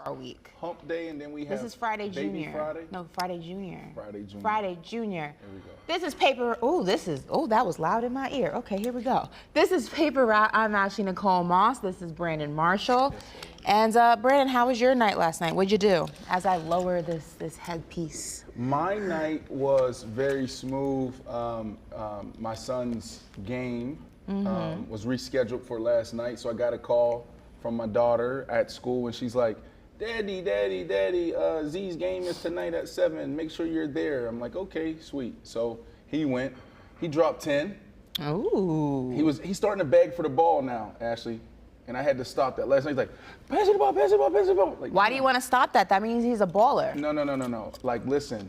for our week. Hump Day, and then we have This is Friday Baby Junior. Friday. No, Friday Junior. Friday Junior. Friday Junior. There we go. This is paper. Oh, that was loud in my ear. Okay, here we go. This is Paper Route. I'm actually Nicole Moss. This is Brandon Marshall. And Brandon, how was your night last night? What'd you do? As I lower this headpiece. My night was very smooth. My son's game was rescheduled for last night, so I got a call from my daughter at school, and she's like, Daddy, Z's game is tonight at 7. Make sure you're there. I'm like, okay, sweet. So he went. He dropped 10. Ooh. He's starting to beg for the ball now, Ashley. And I had to stop that. Last night he's like, pass it the ball, pass it the ball, pass it the ball. Like, why do you want to stop that? That means he's a baller. No. Like, listen,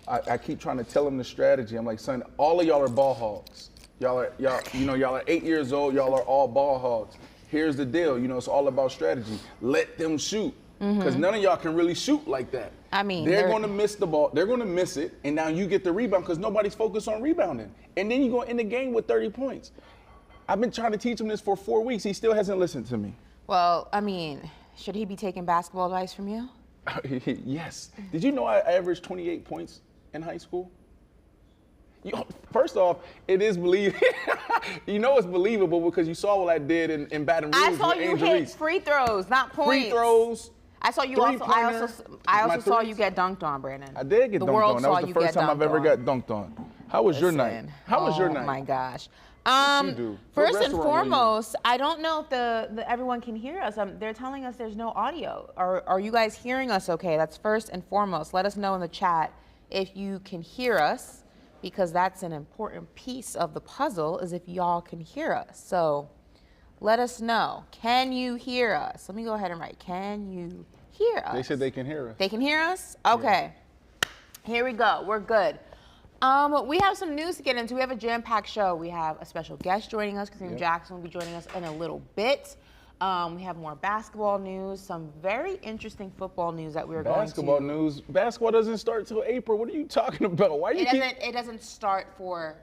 I keep trying to tell him the strategy. I'm like, son, all of y'all are ball hogs. Y'all are 8 years old. Y'all are all ball hogs. Here's the deal. It's all about strategy. Let them shoot. Because none of y'all can really shoot like that. I mean, they're going to miss the ball. They're going to miss it. And now you get the rebound because nobody's focused on rebounding. And then you go in the game with 30 points. I've been trying to teach him this for 4 weeks. He still hasn't listened to me. Well, I mean, should he be taking basketball advice from you? Yes. Did you know I averaged 28 points in high school? First off, it is believable. It's believable because you saw what I did in Baton Rouge. I saw with you Angel hit Reese. free throws, not points. Free throws. I saw you also. I also saw you get dunked on, Brandon. I did get dunked on. The world That was the first time I've ever got dunked on. How was your night? How was your night? Oh my gosh. First and foremost, I don't know if the everyone can hear us. They're telling us there's no audio. Are you guys hearing us okay? That's first and foremost. Let us know in the chat if you can hear us, because that's an important piece of the puzzle, is if y'all can hear us. So let us know. Can you hear us? Let me go ahead and write, can you hear us? They said they can hear us. They can hear us? Okay. Yeah. Here we go. We're good. We have some news to get into. We have a jam-packed show. We have a special guest joining us. Kareem Jackson will be joining us in a little bit. We have more basketball news, some very interesting football news that we're going to. Basketball news? Basketball doesn't start till April. What are you talking about? Why It doesn't start for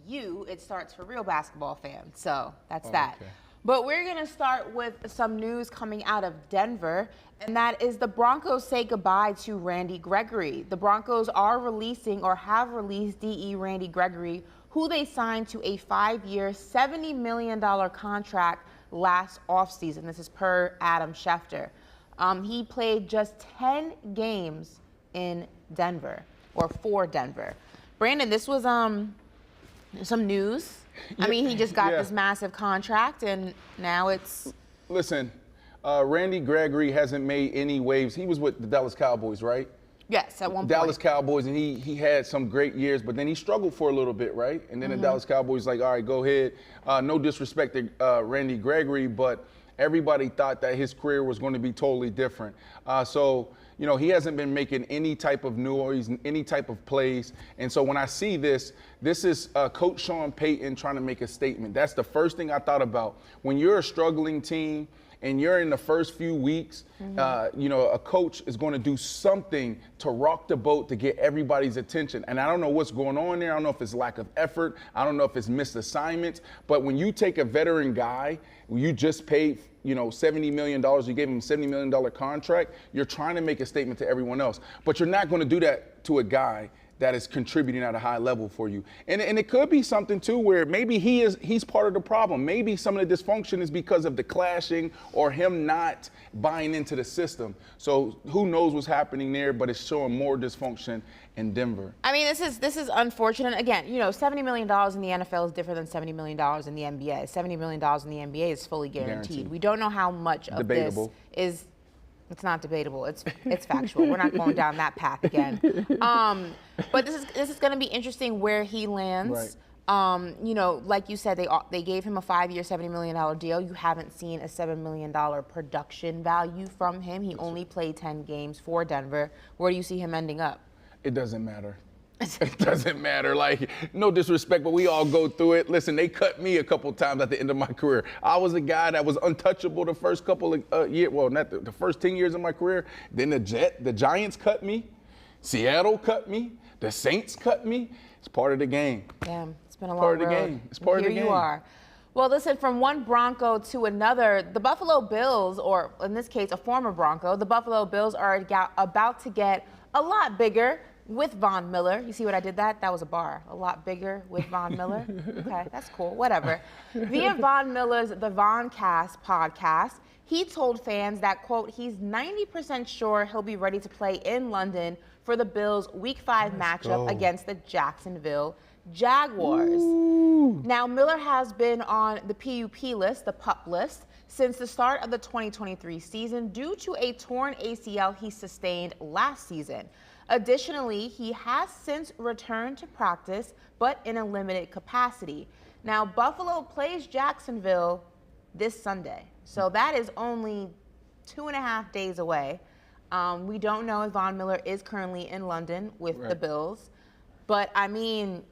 you. It starts for real basketball fans. So that's that. Okay. But we're going to start with some news coming out of Denver, and that is the Broncos say goodbye to Randy Gregory. The Broncos are releasing or have released DE Randy Gregory, who they signed to a 5-year, $70 million contract last offseason. This is per Adam Schefter. He played just 10 games in Denver, or for Denver. Brandon, this was some news. I mean, he just got this massive contract, and now it's... Listen, Randy Gregory hasn't made any waves. He was with the Dallas Cowboys, right? Yes, at one point. Dallas Cowboys, and he had some great years, but then he struggled for a little bit, right? And then the Dallas Cowboys like, all right, go ahead. No disrespect to Randy Gregory, but everybody thought that his career was going to be totally different. So he hasn't been making any type of noise, any type of plays. And so when I see this is Coach Sean Payton trying to make a statement. That's the first thing I thought about. When you're a struggling team and you're in the first few weeks, a coach is going to do something to rock the boat to get everybody's attention. And I don't know what's going on there. I don't know if it's lack of effort. I don't know if it's missed assignments. But when you take a veteran guy, you just paid $70 million, you gave him a $70 million contract, you're trying to make a statement to everyone else. But you're not going to do that to a guy that is contributing at a high level for you. And it could be something too where maybe he's part of the problem. Maybe some of the dysfunction is because of the clashing or him not buying into the system. So who knows what's happening there, but it's showing more dysfunction in Denver. I mean, this is unfortunate. Again, $70 million in the NFL is different than $70 million in the NBA. $70 million in the NBA is fully guaranteed. We don't know how much of this is. It's not debatable. It's factual. We're not going down that path again. But this is going to be interesting where he lands. Right. Like you said, they gave him a 5-year, $70 million deal. You haven't seen a $7 million production value from him. He only played 10 games for Denver. Where do you see him ending up? It doesn't matter. It doesn't matter. Like, no disrespect, but we all go through it. Listen, they cut me a couple times at the end of my career. I was a guy that was untouchable the first couple of years. Well, not the first 10 years of my career. Then the Giants cut me. Seattle cut me. The Saints cut me. It's part of the game. Damn, it's been a long road. It's part of the game. Here you are. Well, listen, from one Bronco to another, the Buffalo Bills, or in this case, a former Bronco, the Buffalo Bills are about to get a lot bigger with Von Miller. You see what I did that? That was a bar. A lot bigger with Von Miller. Okay, that's cool. Whatever. Via Von Miller's The Voncast podcast, he told fans that, quote, he's 90% sure he'll be ready to play in London for the Bills' Week 5 matchup against the Jacksonville Jaguars. Ooh. Now, Miller has been on the PUP list, the PUP list, since the start of the 2023 season due to a torn ACL he sustained last season. Additionally, he has since returned to practice, but in a limited capacity. Now, Buffalo plays Jacksonville this Sunday, so that is only 2.5 days away. We don't know if Von Miller is currently in London with the Bills, but I mean...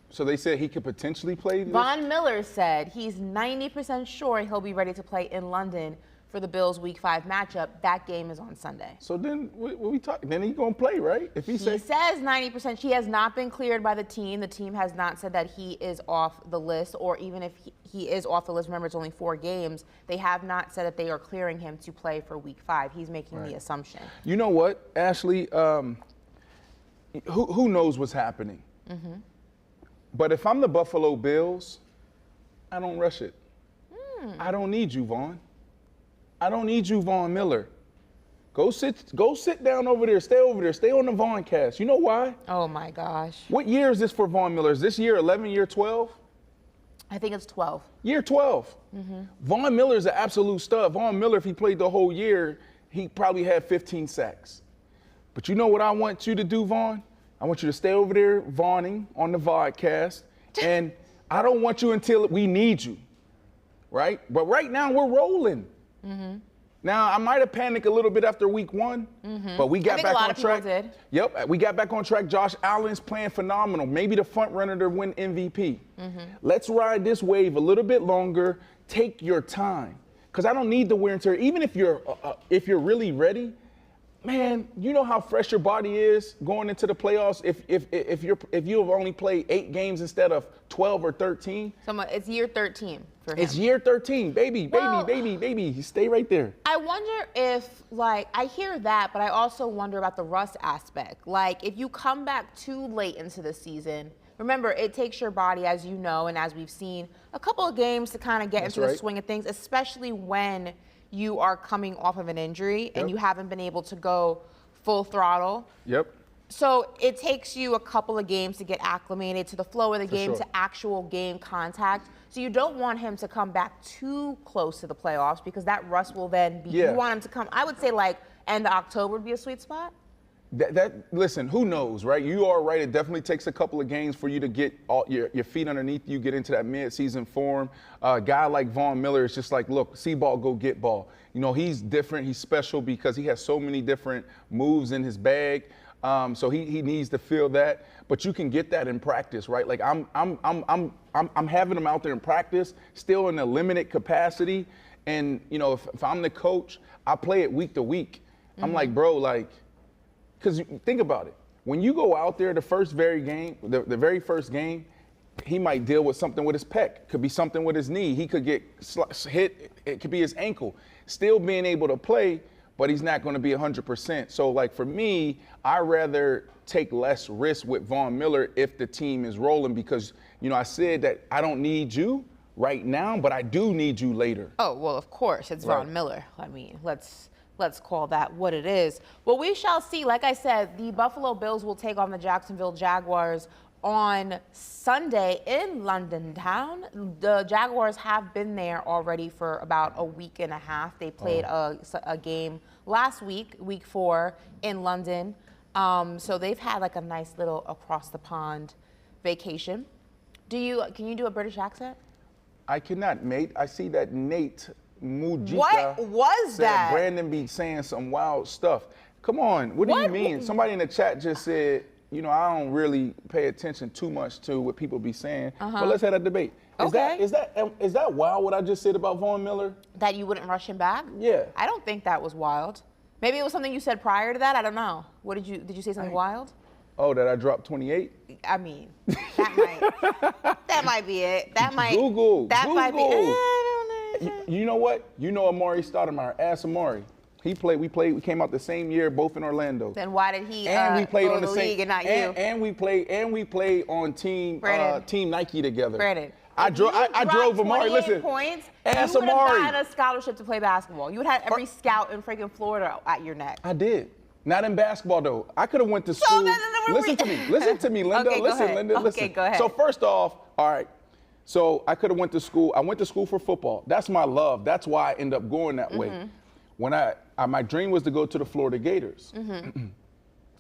So they said he could potentially play this? Von Miller said he's 90% sure he'll be ready to play in London for the Bills' Week 5 matchup. That game is on Sunday. So then, what we talking? Then he's gonna play, right? If he says 90%. He has not been cleared by the team. The team has not said that he is off the list, or even if he is off the list. Remember, it's only 4 games. They have not said that they are clearing him to play for Week 5. He's making the assumption. You know what, Ashley? Who knows what's happening? Mm-hmm. But if I'm the Buffalo Bills, I don't rush it. I don't need you, Vaughn. I don't need you, Von Miller. Go sit down over there. Stay over there. Stay on the Voncast. You know why? Oh, my gosh. What year is this for Von Miller? Is this year 11, year 12? I think it's 12. Year 12. Mm-hmm. Von Miller is an absolute stud. Von Miller, if he played the whole year, he probably had 15 sacks. But you know what I want you to do, Vaughn? I want you to stay over there Vaughning on the Vodcast, and I don't want you until we need you, right? But right now we're rolling. Mm-hmm. Now I might have panicked a little bit after week 1, but we got back on track. Did. Yep, we got back on track. Josh Allen's playing phenomenal. Maybe the front runner to win MVP. Mm-hmm. Let's ride this wave a little bit longer. Take your time, because I don't need the wear and tear. Even if you're really ready. Man, you know how fresh your body is going into the playoffs if you have only played 8 games instead of 12 or 13. So it's year 13 for him. It's year 13, baby. Stay right there. I wonder if, like, I hear that, but I also wonder about the rust aspect. Like, if you come back too late into the season, remember, it takes your body, as you know, and as we've seen, a couple of games to kind of get into the swing of things, especially when you are coming off of an injury and you haven't been able to go full throttle. Yep. So it takes you a couple of games to get acclimated to the flow of the game, to actual game contact. So you don't want him to come back too close to the playoffs, because that rust will then be, you want him to come, I would say, like, end of October would be a sweet spot. Listen, who knows, right? You are right. It definitely takes a couple of games for you to get all your feet underneath you, get into that mid-season form. A guy like Von Miller is just like, look, see ball, go get ball. You know, he's different. He's special because he has so many different moves in his bag. So he needs to feel that. But you can get that in practice, right? Like I'm having him out there in practice, still in a limited capacity. And you know, if I'm the coach, I play it week to week. I'm like, bro, like. Because think about it. When you go out there the very first game, he might deal with something with his pec. Could be something with his knee. He could get hit. It could be his ankle. Still being able to play, but he's not going to be 100%. So, like, for me, I'd rather take less risk with Von Miller if the team is rolling, because, you know, I said that I don't need you right now, but I do need you later. Oh, well, of course. It's Von Miller. I mean, let's call that what it is. Well, we shall see. Like I said, the Buffalo Bills will take on the Jacksonville Jaguars on Sunday in London town. The Jaguars have been there already for about a week and a half. They played a game last week, week 4, in London. So they've had like a nice little across the pond vacation. Can you do a British accent? I cannot, mate. I see that Nate Mujika. What was that? Brandon be saying some wild stuff. Come on, what do you mean? Somebody in the chat just said, you know, I don't really pay attention too much to what people be saying. But let's have a debate. Is that wild what I just said about Von Miller? That you wouldn't rush him back? Yeah. I don't think that was wild. Maybe it was something you said prior to that. I don't know. What did you say something wild? Oh, that I dropped 28? I mean, that might. That might be it. That might Google. might be. I don't know. You know what? You know Amari Stoudemire. Ask Amari. We came out the same year, both in Orlando. Then why did he we played go on to the league and not you? And we played on team Nike together. Brandon. I drove Amari. Listen, points, ask you would have Amari. gotten a scholarship to play basketball. You would have every scout in freaking Florida at your neck. I did. Not in basketball though. I could have went to school. Listen to me, Linda. Okay, listen, Linda. Okay, listen. go ahead. So first off, all right. So I could have went to school. I went to school for football. That's my love. That's why I end up going that way. When my dream was to go to the Florida Gators.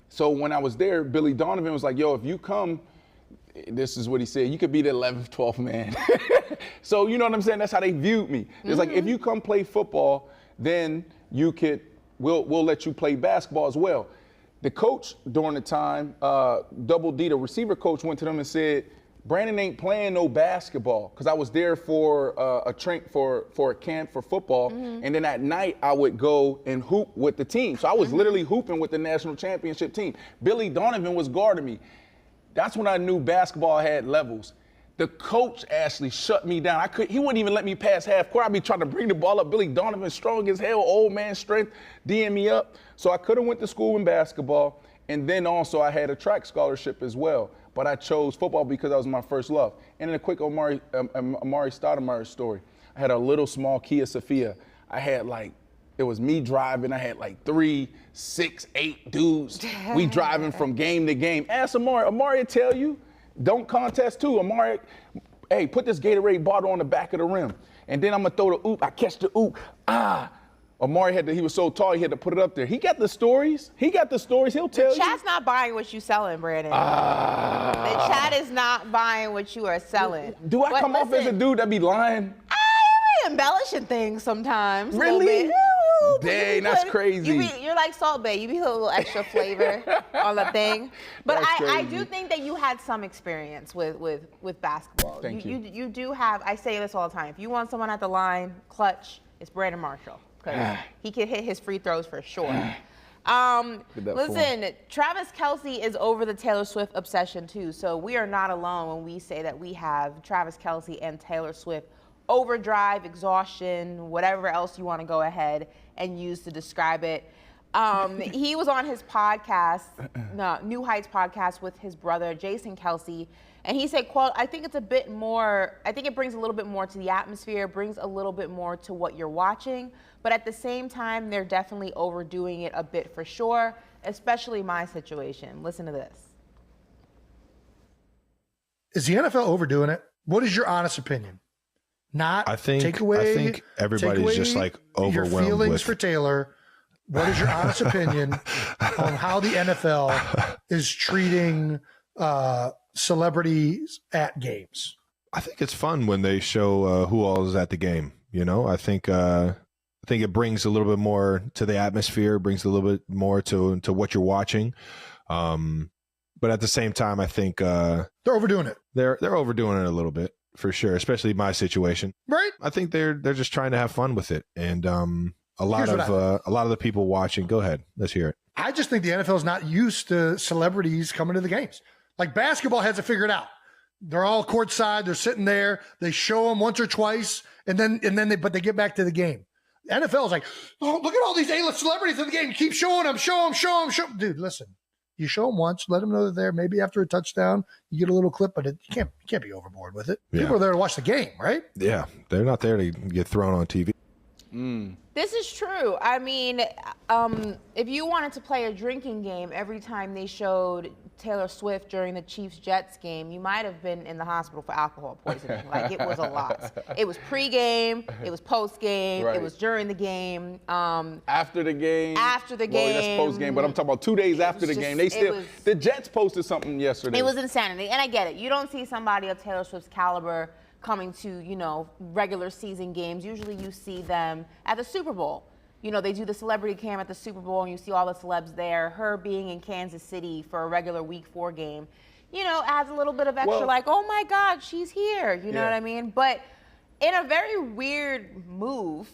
So when I was there, Billy Donovan was like, yo, if you come, this is what he said, you could be the 11th, 12th man. So you know what I'm saying? That's how they viewed me. It's like, if you come play football, then we'll let you play basketball as well. The coach during the time, Double D, the receiver coach, went to them and said, Brandon ain't playing no basketball, because I was there for a camp for football, and then at night I would go and hoop with the team. So I was literally hooping with the national championship team. Billy Donovan was guarding me. That's when I knew basketball had levels. The coach actually shut me down. He wouldn't even let me pass half court. I'd be trying to bring the ball up. Billy Donovan, strong as hell, old man strength, DM me up. So I could have went to school in basketball, and then also I had a track scholarship as well. But I chose football because that was my first love. And then a quick Amari Stoudemire story. I had a little small Kia Sophia. I had it was me driving. I had 3, 6, 8 dudes. We driving from game to game. Ask Amari. Amari will tell you, don't contest too. Amari, hey, put this Gatorade bottle on the back of the rim. And then I'm going to throw the oop. I catch the oop. Amari he was so tall, he had to put it up there. He got the stories. He'll tell you. Chat's not buying what you selling, Brandon. The chat is not buying what you are selling. Do I come off as a dude that be lying? I be embellishing things sometimes. Really? Dang, that's crazy. You're like Salt Bae. You be a little extra flavor on the thing. But I do think that you had some experience with basketball. Thank you. You do have, I say this all the time, if you want someone at the line, clutch, it's Brandon Marshall. Because he can hit his free throws for sure. Listen, Travis Kelce is over the Taylor Swift obsession too. So we are not alone when we say that we have Travis Kelce and Taylor Swift overdrive, exhaustion, whatever else you want to go ahead and use to describe it. He was on his podcast, New Heights podcast, with his brother, Jason Kelce. And he said, quote, I think it brings a little bit more to the atmosphere, brings a little bit more to what you're watching. But at the same time, they're definitely overdoing it a bit for sure, especially my situation. Listen to this. Is the NFL overdoing it? What is your honest opinion? I think everybody's just overwhelmed your feelings for Taylor. What is your honest opinion on how the NFL is treating celebrities at games? I think it's fun when they show who all is at the game. I think it brings a little bit more to the atmosphere, brings a little bit more to what you're watching. But at the same time, I think they're overdoing it. They're overdoing it a little bit for sure, especially my situation. Right. I think they're just trying to have fun with it, and a lot of the people watching. Go ahead, let's hear it. I just think the NFL is not used to celebrities coming to the games. Like basketball has it figured out. They're all courtside. They're sitting there. They show them once or twice, and then they get back to the game. NFL is like, oh, look at all these A-list celebrities in the game. Keep showing them, show them. Dude, listen. You show them once, let them know they're there. Maybe after a touchdown, you get a little clip, but you can't be overboard with it. Yeah. People are there to watch the game, right? Yeah, they're not there to get thrown on TV. This is true. I mean, if you wanted to play a drinking game every time they showed Taylor Swift during the Chiefs-Jets game, you might have been in the hospital for alcohol poisoning. It was a lot. It was pre-game, it was post-game, right. It was during the game. After the game. Well, that's post-game, but I'm talking about 2 days after the game. The Jets posted something yesterday. It was insanity, and I get it. You don't see somebody of Taylor Swift's caliber coming to, regular season games. Usually you see them at the Super Bowl. They do the celebrity cam at the Super Bowl and you see all the celebs there. Her being in Kansas City for a regular Week 4 game, adds a little bit of extra oh my God, she's here. You know what I mean? But in a very weird move,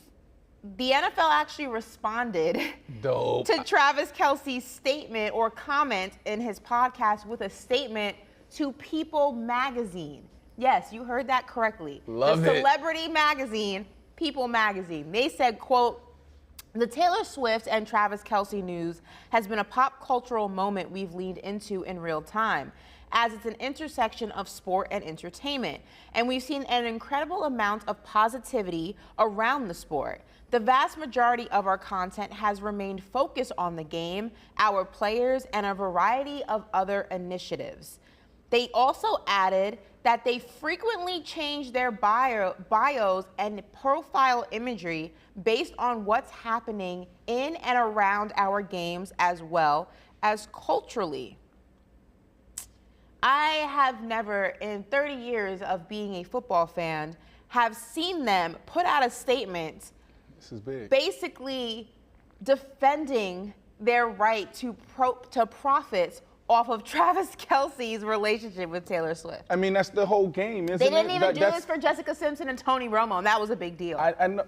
the NFL actually responded to Travis Kelce's statement or comment in his podcast with a statement to People magazine. Yes, you heard that correctly. Love the it. celebrity magazine, People magazine. They said, quote, "The Taylor Swift and Travis Kelce news has been a pop cultural moment we've leaned into in real time, as it's an intersection of sport and entertainment. And we've seen an incredible amount of positivity around the sport. The vast majority of our content has remained focused on the game, our players, and a variety of other initiatives." They also added that they frequently change their bios and profile imagery based on what's happening in and around our games, as well as culturally. I have never, in 30 years of being a football fan, have seen them put out a statement This is big. basically defending their right to profit off of Travis Kelce's relationship with Taylor Swift. I mean, that's the whole game, isn't it? They didn't even do That's- this for Jessica Simpson and Tony Romo, and that was a big deal. I know,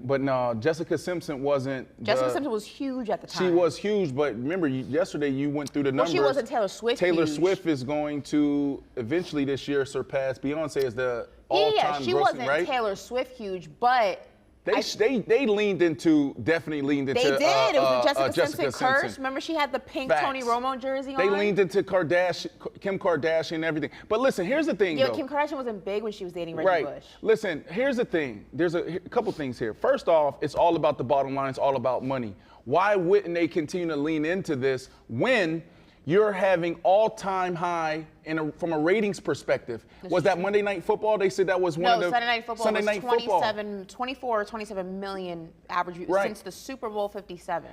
but no, Jessica Simpson wasn't. Jessica Simpson was huge at the time. She was huge, but remember, yesterday you went through the Well, numbers. she wasn't Taylor Swift Taylor huge. Swift is going to eventually this year surpass Beyonce as the all-time she grossing, wasn't right? Taylor Swift huge, but They definitely leaned into. they did. It was the Jessica Simpson curse. Remember, she had the pink Facts. Tony Romo jersey on? They leaned into Kim Kardashian and everything. But listen, here's the thing, Yeah, though. Kim Kardashian wasn't big when she was dating Reggie Right. Bush. Listen, here's the thing. There's a couple things here. First off, it's all about the bottom line. It's all about money. Why wouldn't they continue to lean into this when you're having all-time high from a ratings perspective? Was that Monday Night Football? They said that was one of the Sunday Night Football was 24 or 27 million average views Right. since the Super Bowl 57.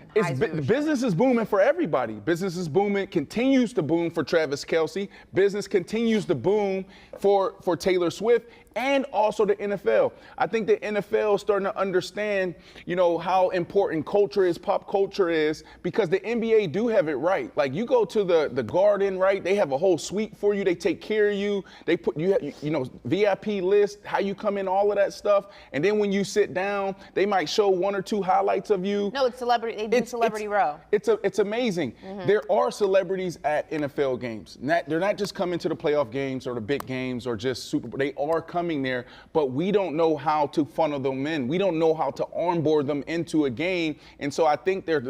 Business is booming for everybody. Business is booming, continues to boom for Travis Kelce. Business continues to boom for Taylor Swift and also the NFL. I think the NFL is starting to understand, how important culture is, pop culture is, because the NBA do have it right. Like, you go to the Garden, right? They have a whole suite for you. They take care of you. They put VIP list, how you come in, all of that stuff. And then when you sit down, they might show one or two highlights of you. No, it's celebrity. They do Celebrity Row. It's amazing. Mm-hmm. There are celebrities at NFL games. They're not just coming to the playoff games or the big games or just Super Bowl. They are coming there, but we don't know how to funnel them in. We don't know how to onboard them into a game. And so I think they're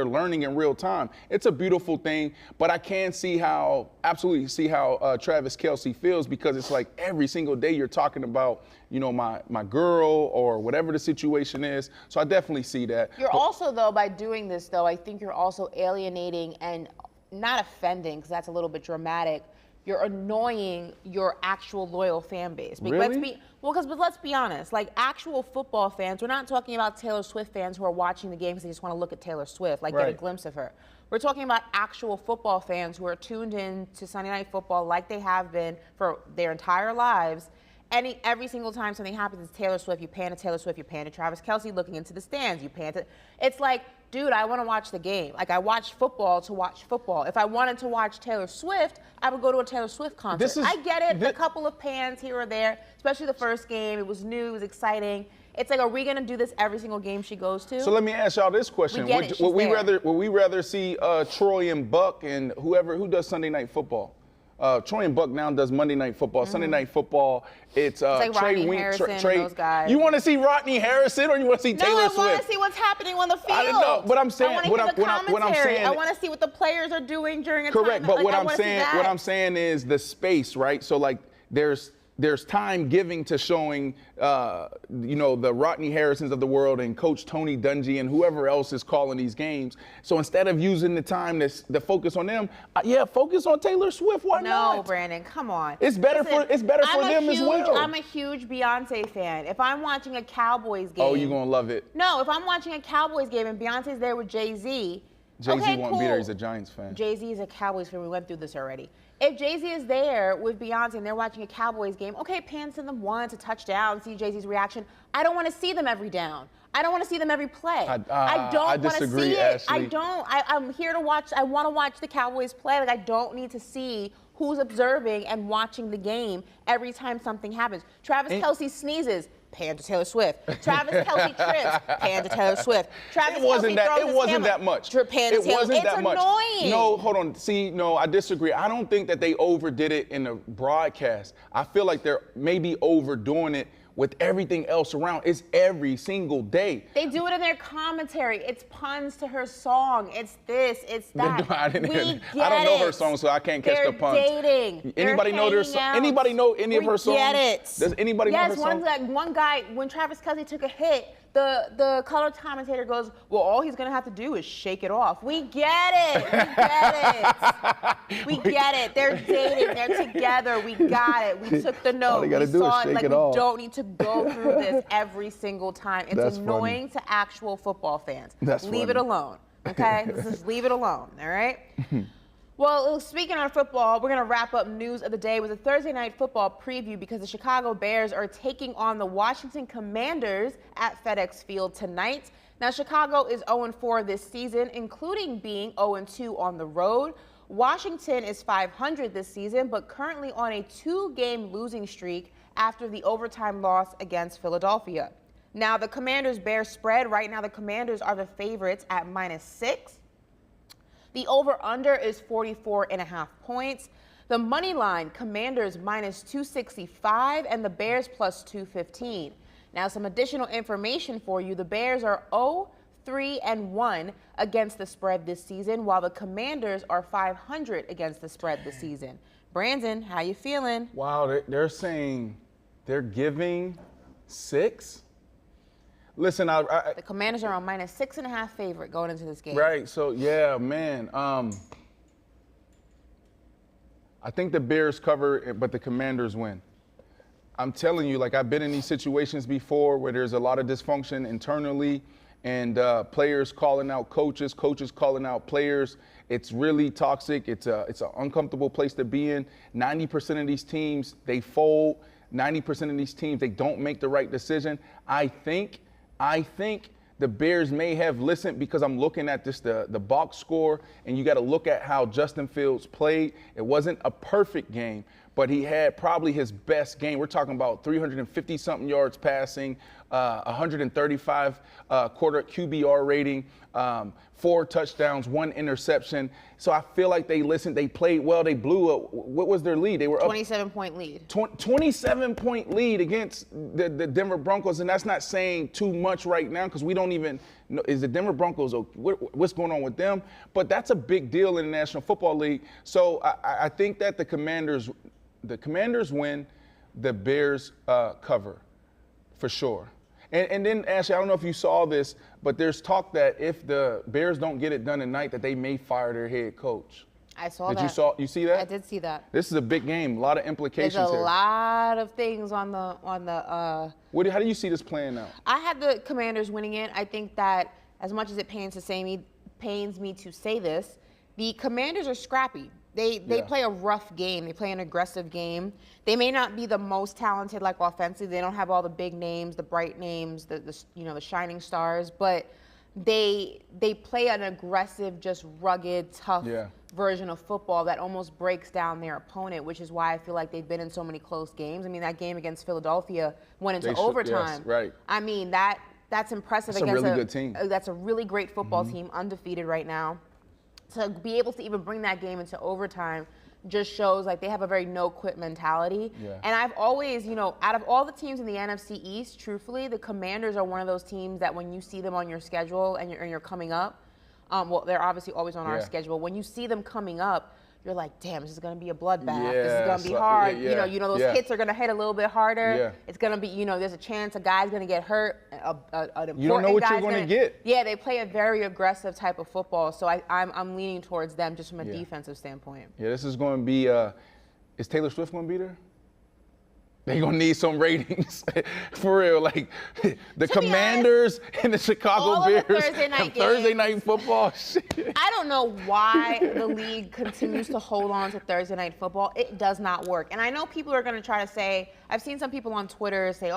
learning in real time. It's a beautiful thing, but I can absolutely see how Travis Kelce feels, because it's like every single day you're talking about, my girl or whatever the situation is. So I definitely see that. Also, though, by doing this, though, I think you're also alienating and not offending, because that's a little bit dramatic. You're annoying your actual loyal fan base. Really? Let's be honest. Like, actual football fans, we're not talking about Taylor Swift fans who are watching the game because they just want to look at Taylor Swift, get a Right. glimpse of her. We're talking about actual football fans who are tuned in to Sunday Night Football like they have been for their entire lives. Every single time something happens, it's Taylor Swift. You pan to Taylor Swift. You pan to Travis Kelce looking into the stands. You pan to. It's like, dude, I want to watch the game. Like, I watch football to watch football. If I wanted to watch Taylor Swift, I would go to a Taylor Swift concert. I get it. A couple of pans here or there, especially the first game. It was new. It was exciting. It's like, are we going to do this every single game she goes to? So let me ask y'all this question: Would we rather see Troy and Buck and who does Sunday Night Football? Troy and Buck now does Monday Night Football. Sunday Night Football, it's like Trey Rodney Wink, Harrison and Trey. those guys. You want to see Rodney Harrison or you want to see Taylor Swift? No, I want to see what's happening on the field. I don't know, but I'm saying I want to hear the commentary. I I want to see what the players are doing during a correct, time. but Like, what I I'm wanna see saying, that. what I'm saying is the space, right? So like, there's time giving to showing, the Rodney Harrisons of the world and Coach Tony Dungy and whoever else is calling these games. So instead of using the time to focus on them, focus on Taylor Swift. Why not? No, Brandon, come on. It's better for them as well. I'm a huge Beyonce fan. If I'm watching a Cowboys game, you're gonna love it. No, if I'm watching a Cowboys game and Beyonce's there with Jay-Z. Jay-Z won't be there. He's a Giants fan. Jay-Z is a Cowboys fan. We went through this already. If Jay-Z is there with Beyonce and they're watching a Cowboys game, okay, pan to them once, a touchdown, see Jay-Z's reaction. I don't want to see them every down. I don't want to see them every play. I don't want to see it. Ashley. I don't. I'm here to watch. I want to watch the Cowboys play. Like, I don't need to see who's observing and watching the game every time something happens. Travis Kelce sneezes. paying to Taylor Swift. Travis Kelce trips, paying to Taylor Swift. Travis It wasn't Kelce that. throws It his wasn't hammer, that much. paying to It Taylor. wasn't It's that much. annoying. No, hold on. See, no, I disagree. I don't think that they overdid it in the broadcast. I feel like they're maybe overdoing it with everything else around. It's every single day. They do it in their commentary. It's puns to her song. It's this. It's that. I don't know her song, so I can't catch the puns. They're dating. Anybody know their song? Anybody know any of her songs? Get it. Does anybody know her song? Yes, one guy, when Travis Kelce took a hit, the color commentator goes, well, all he's going to have to do is shake it off. We get it. We get it. We get it. They're dating. They're together. We got it. We took the note. All they gotta We do is saw shake it. Like, it we off. don't need to go through this every single time. It's That's annoying to actual football fans. That's Leave it funny. alone. Okay? Just leave it alone. All right? Well, speaking on football, we're going to wrap up news of the day with a Thursday night football preview because the Chicago Bears are taking on the Washington Commanders at FedEx Field tonight. Now, Chicago is 0-4 this season, including being 0-2 on the road. Washington is 500 this season, but currently on a 2-game losing streak after the overtime loss against Philadelphia. Now, the Commanders-Bears spread, right now the Commanders are the favorites at -6. The over-under is 44.5 points. The money line, Commanders -265 and the Bears +215. Now, some additional information for you. The Bears are 0-3-1 against the spread this season, while the Commanders are 500 against the spread this season. Brandon, how you feeling? Wow, they're saying they're giving 6? Listen, The Commanders are on -6.5 favorite going into this game. right, so yeah, man. I think the Bears cover, but the Commanders win. I'm telling you, like, I've been in these situations before where there's a lot of dysfunction internally and players calling out coaches, coaches calling out players. It's really toxic. It's an uncomfortable place to be in. 90% of these teams, they fold. 90% of these teams, they don't make the right decision. I think the Bears may have listened because I'm looking at this, the box score, and you got to look at how Justin Fields played. It wasn't a perfect game, but he had probably his best game. We're talking about 350-something yards passing, 135 quarter QBR rating, 4 touchdowns, 1 interception. So I feel like they listened. They played well. They blew up. What was their lead? They were up 27-point lead. 27-point lead against the Denver Broncos, and that's not saying too much right now because we don't even know, is the Denver Broncos, what's going on with them? But that's a big deal in the National Football League. So I think that the Commanders win, the Bears cover for sure. And then, Ashley, I don't know if you saw this, but there's talk that if the Bears don't get it done tonight, that they may fire their head coach. I saw that. You see that? I did see that. This is a big game. A lot of implications There's a here. lot of things on the. How do you see this playing out? I had the Commanders winning it. I think that as much as it pains me to say this, the Commanders are scrappy. They play a rough game. They play an aggressive game. They may not be the most talented, like offensively. They don't have all the big names, the bright names, the shining stars. But they play an aggressive, just rugged, tough version of football that almost breaks down their opponent, which is why I feel like they've been in so many close games. I mean, that game against Philadelphia went into overtime. Yes, right. I mean, that's impressive. That's against a really good team. That's a really great football team, undefeated right now. To be able to even bring that game into overtime just shows like they have a very no-quit mentality. Yeah. And I've always, out of all the teams in the NFC East, truthfully, the Commanders are one of those teams that when you see them on your schedule and you're coming up, well, they're obviously always on our schedule. When you see them coming up, you're like, damn, this is going to be a bloodbath. This is going to be hard. Those hits are going to hit a little bit harder. Yeah. It's going to be, there's a chance a guy's going to get hurt. You don't know what you're going to get. Yeah, they play a very aggressive type of football. So I'm leaning towards them just from a defensive standpoint. Yeah, this is going to be, is Taylor Swift going to be there? They're going to need some ratings. For real. Like, the Commanders and the Chicago Bears. Thursday night football. Shit. I don't know why the league continues to hold on to Thursday night football. It does not work. And I know people are going to try to say, I've seen some people on Twitter say,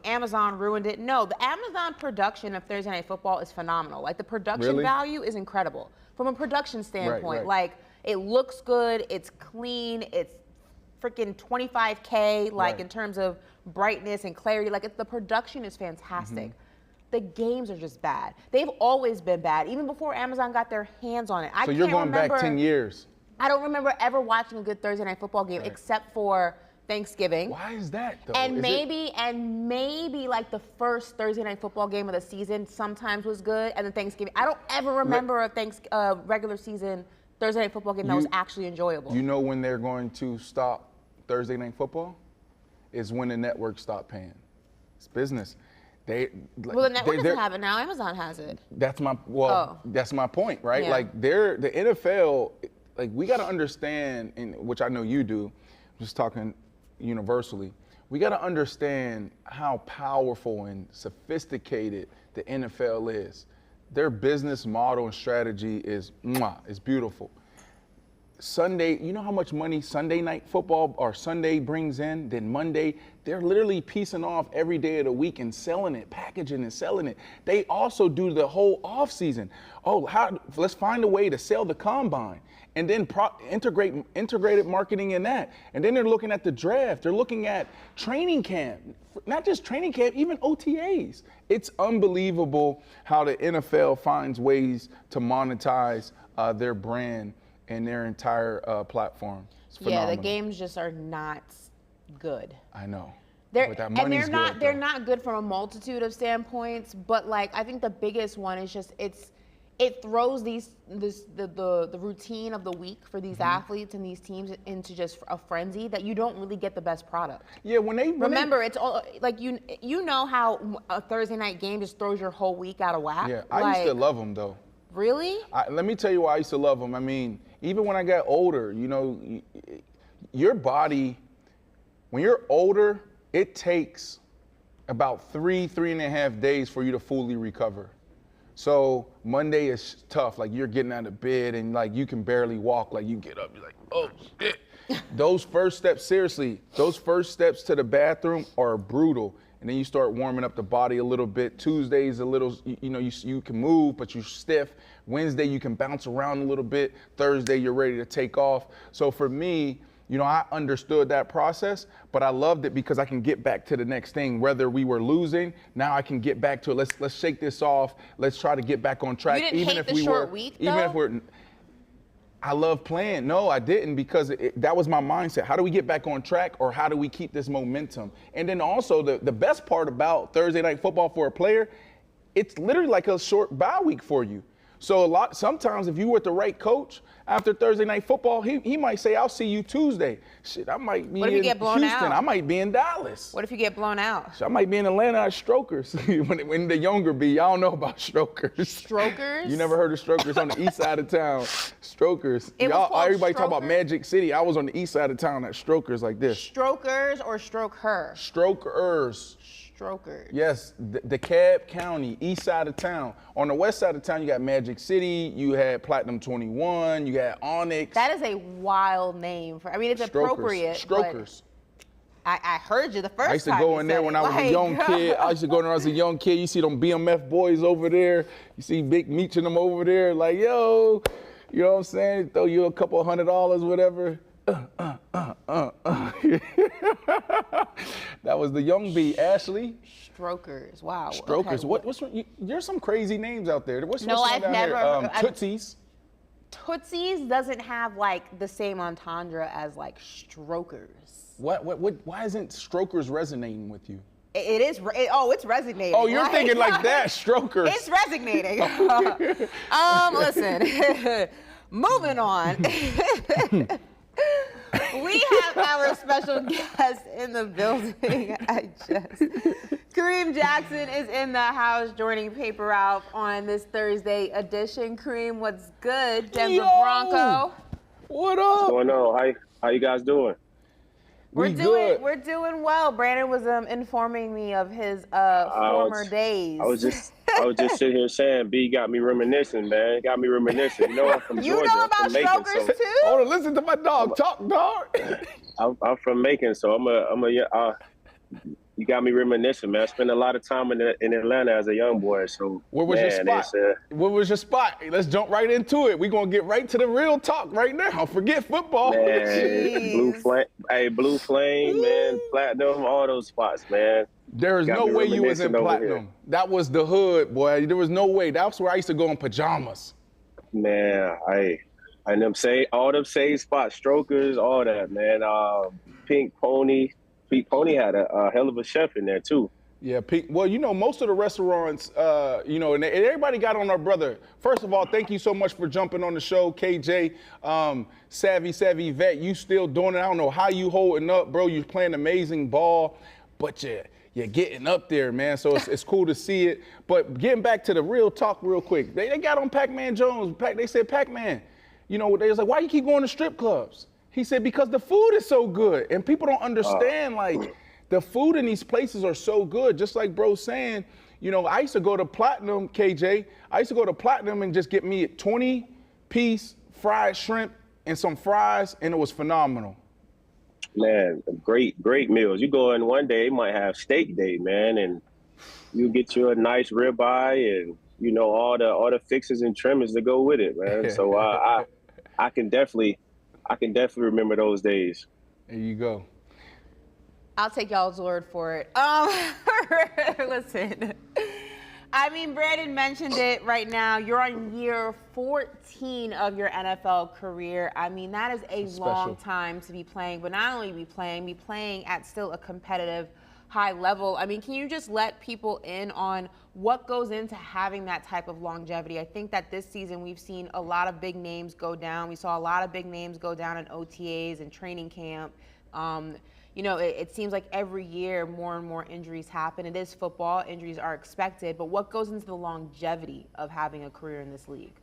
Amazon ruined it. No, the Amazon production of Thursday night football is phenomenal. Like, the production value is incredible from a production standpoint. Right. Like, it looks good. It's clean. It's freaking $25K, in terms of brightness and clarity. Like the production is fantastic. The games are just bad. They've always been bad, even before Amazon got their hands on it. So you're going back 10 years. I don't remember ever watching a good Thursday night football game except for Thanksgiving. Why is that though? And maybe like the first Thursday night football game of the season sometimes was good, and then Thanksgiving. I don't ever remember a regular season Thursday night football game that was actually enjoyable. You know when they're going to stop Thursday night football? Is when the networks stop paying. It's business. Well, the network doesn't have it now. Amazon has it. That's my point, right? Yeah. Like the NFL, like we got to understand, and which I know you do, just talking universally, we got to understand how powerful and sophisticated the NFL is. Their business model and strategy is beautiful. Sunday, you know how much money Sunday night football or Sunday brings in? Then Monday, they're literally piecing off every day of the week and selling it, packaging and selling it. They also do the whole off season. Let's find a way to sell the combine and then integrated marketing in that. And then they're looking at the draft. They're looking at training camp, not just training camp, even OTAs. It's unbelievable how the NFL finds ways to monetize their brand and their entire platform. It's phenomenal. Yeah, the games just are not good. I know. They're not good from a multitude of standpoints, but like I think the biggest one is just it throws the routine of the week for these athletes and these teams into just a frenzy that you don't really get the best product. Yeah, it's all like you know how a Thursday night game just throws your whole week out of whack. Yeah, I used to love them though. Really? Let me tell you why I used to love them. I mean, even when I got older, you know, your body, when you're older, it takes about 3.5 days for you to fully recover. So Monday is tough. Like you're getting out of bed and like you can barely walk. Like you get up, you're like, oh shit. Those first steps to the bathroom are brutal. And then you start warming up the body a little bit. Tuesday's a little, you can move, but you're stiff. Wednesday, you can bounce around a little bit. Thursday, you're ready to take off. So for me, I understood that process, but I loved it because I can get back to the next thing. Whether we were losing, now I can get back to it. Let's shake this off. Let's try to get back on track. You didn't hate the short week, though? Even if we're, I love playing. No, I didn't, because that was my mindset. How do we get back on track, or how do we keep this momentum? And then also the best part about Thursday night football for a player, it's literally like a short bye week for you. So sometimes if you were with the right coach after Thursday night football, he might say, I'll see you Tuesday. Shit, I might be in Houston. I might be in Dallas. What if you get blown out? So I might be in Atlanta at Strokers. when the younger be, y'all know about Strokers. Strokers? You never heard of Strokers on the east side of town. Strokers. Everybody talk about Magic City. I was on the east side of town at Strokers like this. Strokers or Stroke Her? Strokers. Strokers. Yes, DeKalb County, east side of town. On the west side of town, you got Magic City, you had Platinum 21, you got Onyx. That is a wild name for. I mean, it's appropriate. Strokers. I heard you the first time. I used to go in there when I was a young kid. I used to go in there when I was a young kid. You see them BMF boys over there. You see Big Meech and them over there. Like, yo, you know what I'm saying? Throw you a couple $100, whatever. That was the young B, Ashley. Strokers, wow. Strokers. Okay. There's some crazy names out there. I've never. Tootsies. Tootsies doesn't have like the same entendre as like Strokers. Why isn't Strokers resonating with you? It is. It's resonating. Oh, you're thinking like that, Strokers. It's resonating. Listen. Moving on. We have our special guest in the building. Kareem Jackson is in the house joining Paper Route on this Thursday edition. Kareem, what's good? Denver Bronco. What up? What's going on? How you guys doing? We're doing well. Brandon was informing me of his former days. I was just sitting here saying, B got me reminiscing, man. Got me reminiscing. You know, I'm from Georgia. You know about Strokers too? Hold on, listen to my dog talk, dog. I'm from Macon, so You got me reminiscing, man. I spent a lot of time in Atlanta as a young boy. So, Where was your spot? Where was your spot? Let's jump right into it. We're going to get right to the real talk right now. Forget football. Man, Blue Flame, man, Platinum, all those spots, man. There is no way you was in Platinum. That was the hood, boy. There was no way. That's where I used to go in pajamas. Man, all them same spots, strokers, all that, man. Pink Pony had a hell of a chef in there too. Yeah, well, most of the restaurants, and everybody got on our brother. First of all, thank you so much for jumping on the show, KJ. Savvy vet, you still doing it. I don't know how you holding up, bro. You're playing amazing ball, but you're getting up there, man. So it's cool to see it. But getting back to the real talk real quick, they got on Pac-Man Jones. They said, Pac-Man, they was like, why you keep going to strip clubs? He said, because the food is so good. And people don't understand, the food in these places are so good. Just like bro's saying, I used to go to Platinum, KJ. I used to go to Platinum and just get me a 20-piece fried shrimp and some fries, and it was phenomenal. Man, great meals. You go in one day, you might have steak day, man, and you get you a nice ribeye and, all the fixes and trimmings that go with it, man. So I can definitely remember those days. There you go. I'll take y'all's word for it. Listen, I mean, Brandon mentioned it right now. You're on year 14 of your NFL career. I mean, that is a long time to be playing, but not only be playing at still a competitive high level. I mean, can you just let people in on what goes into having that type of longevity? I think that this season we've seen a lot of big names go down. We saw a lot of big names go down in OTAs and training camp. It seems like every year more and more injuries happen. It is football. Injuries are expected. But what goes into the longevity of having a career in this league?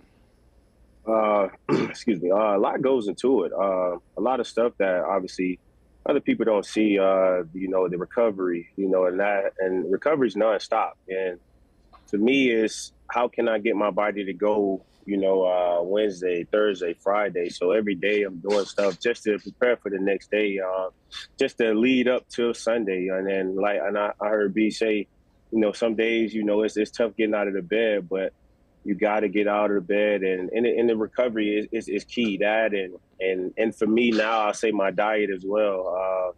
Excuse me. A lot goes into it. A lot of stuff that obviously other people don't see, the recovery, and recovery is nonstop. And to me, it's how can I get my body to go, Wednesday, Thursday, Friday. So every day I'm doing stuff just to prepare for the next day, just to lead up to Sunday. And then I heard B say, some days, it's tough getting out of the bed, but you got to get out of the bed, and in the recovery is key. That and for me now, I'll say my diet as well.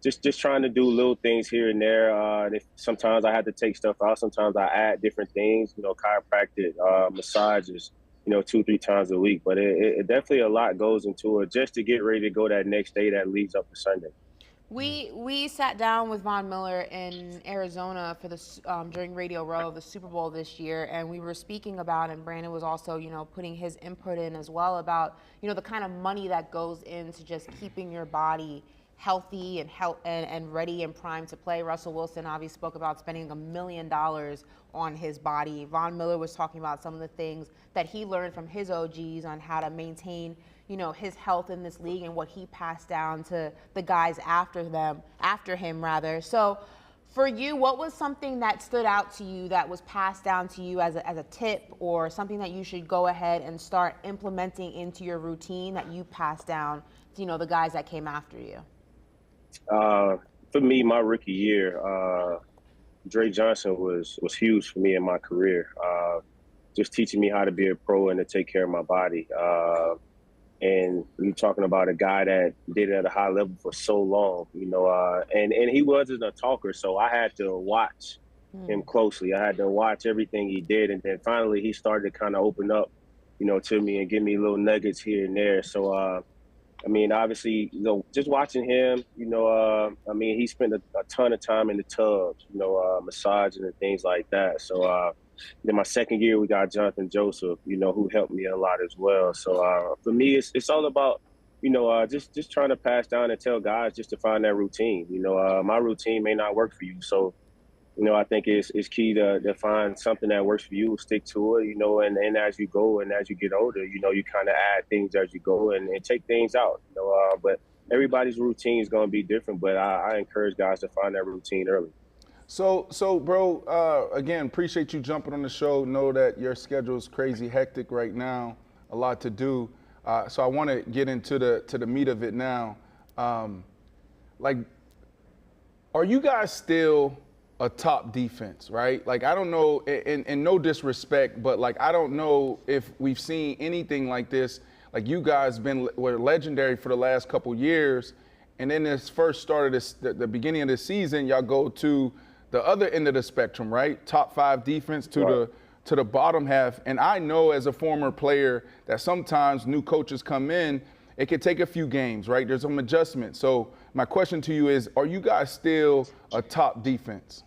Just trying to do little things here and there. Sometimes I have to take stuff out. Sometimes I add different things. Chiropractic, massages. 2-3 times a week. But it definitely a lot goes into it just to get ready to go that next day that leads up to Sunday. We sat down with Von Miller in Arizona for during Radio Row, the Super Bowl this year, and we were speaking about, and Brandon was also, putting his input in as well about, the kind of money that goes into just keeping your body healthy and ready and primed to play. Russell Wilson obviously spoke about spending $1 million on his body. Von Miller was talking about some of the things that he learned from his OGs on how to maintain his health in this league and what he passed down to the guys after him. So for you, what was something that stood out to you that was passed down to you as a tip, or something that you should go ahead and start implementing into your routine that you passed down to, the guys that came after you? For me, my rookie year, Dre Johnson was huge for me in my career. Just teaching me how to be a pro and to take care of my body. And you're talking about a guy that did it at a high level for so long, and he wasn't a talker, so I had to watch him closely. I had to watch everything he did, and then finally he started to kind of open up, to me and give me little nuggets here and there. So, obviously, just watching him, he spent a ton of time in the tubs, massaging and things like that. So, then my second year, we got Jonathan Joseph, who helped me a lot as well. So for me, it's all about, just trying to pass down and tell guys just to find that routine. My routine may not work for you. So, I think it's key to find something that works for you, stick to it, and as you go and as you get older, you kind of add things as you go and take things out, but everybody's routine is going to be different. But I encourage guys to find that routine early. So, bro, again, appreciate you jumping on the show. Know that your schedule is crazy hectic right now, a lot to do. So I want to get into the meat of it now. Are you guys still a top defense, right? Like, I don't know, and no disrespect, but like, I don't know if we've seen anything like this. Like, you guys were legendary for the last couple years, and then this first start of this, the beginning of the season, y'all go to the other end of the spectrum, right? Top 5 defense to the bottom half. And I know as a former player that sometimes new coaches come in, it could take a few games, right? There's some adjustment. So my question to you is, are you guys still a top defense?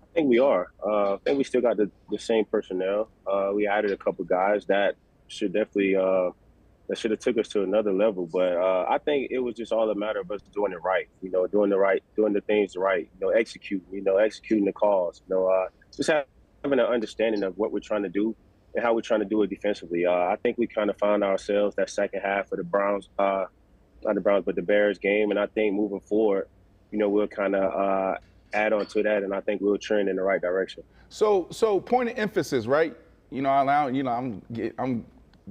I think we are. I think we still got the same personnel. We added a couple guys that should definitely that should have took us to another level. But I think it was just all a matter of us doing it right. You know, doing the things right. You know, executing the calls. You know, just having an understanding of what we're trying to do and how we're trying to do it defensively. I think we kind of found ourselves that second half of the Browns, not the Browns, but the Bears game. And I think moving forward, you know, we'll kind of add on to that, and I think we'll trend in the right direction. So point of emphasis, right? You know, I'm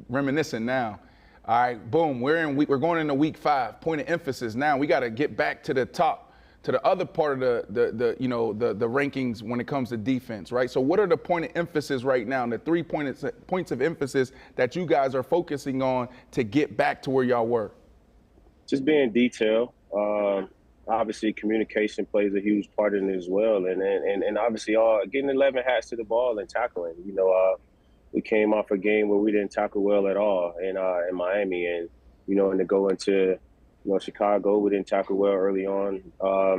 reminiscing now. All right, boom, we're going into week 5. Point of emphasis now. We got to get back to the top, to the other part of the rankings when it comes to defense, right? So what are the point of emphasis right now, the 3 points of emphasis that you guys are focusing on to get back to where y'all were? Just being detailed. Obviously, communication plays a huge part in it as well, and obviously, getting 11 hats to the ball and tackling. You know, we came off a game where we didn't tackle well at all in Miami, and you know, and to go into Chicago, we didn't tackle well early on,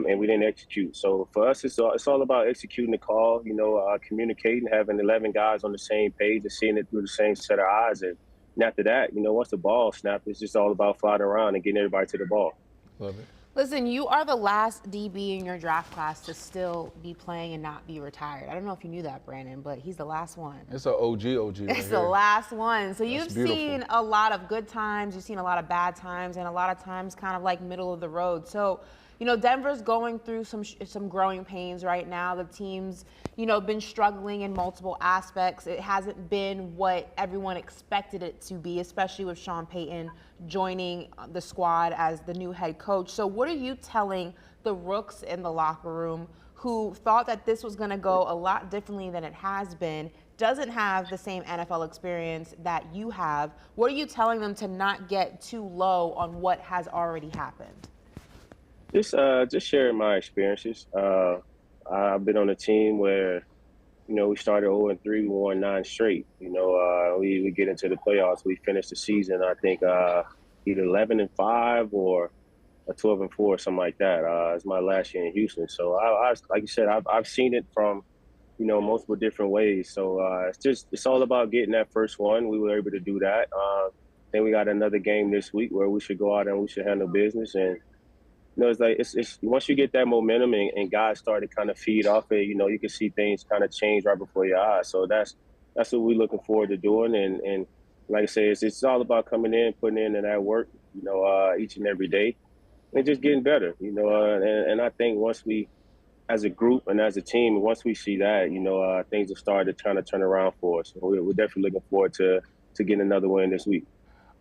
and we didn't execute. So for us, it's all about executing the call. You know, communicating, having 11 guys on the same page, and seeing it through the same set of eyes, and after that, you know, once the ball snaps, it's just all about flying around and getting everybody to the ball. Love it. Listen, you are the last DB in your draft class to still be playing and not be retired. I don't know if you knew that, Brandon, but he's the last one. It's an OG right It's the last one. So you've beautiful. seen a lot of good times, you've seen a lot of bad times, and a lot of times kind of like middle of the road. So, you know, Denver's going through some growing pains right now. The team's, you know, been struggling in multiple aspects. It hasn't been what everyone expected it to be, especially with Sean Payton joining the squad as the new head coach. So what are you telling the rooks in the locker room who thought that this was going to go a lot differently than it has been, doesn't have the same NFL experience that you have? What are you telling them to not get too low on what has already happened? Just sharing my experiences. I've been on a team where, you know, we started 0-3, we won 9 straight. You know, we get into the playoffs. We finished the season, I think, either 11-5 or 12-4, something like that. It's my last year in Houston. So I like you said, I've seen it from, you know, multiple different ways. So it's all about getting that first one. We were able to do that. Then we got another game this week where we should go out and we should handle business. And you know, it's like it's once you get that momentum and guys start to kind of feed off it, you know, you can see things kind of change right before your eyes. So that's what we're looking forward to doing. And like I say, it's all about coming in, putting in that work, you know, each and every day, and just getting better, you know. And I think once we, as a group and as a team, once we see that, you know, things will start to kind of turn around for us. So we're definitely looking forward to getting another win this week.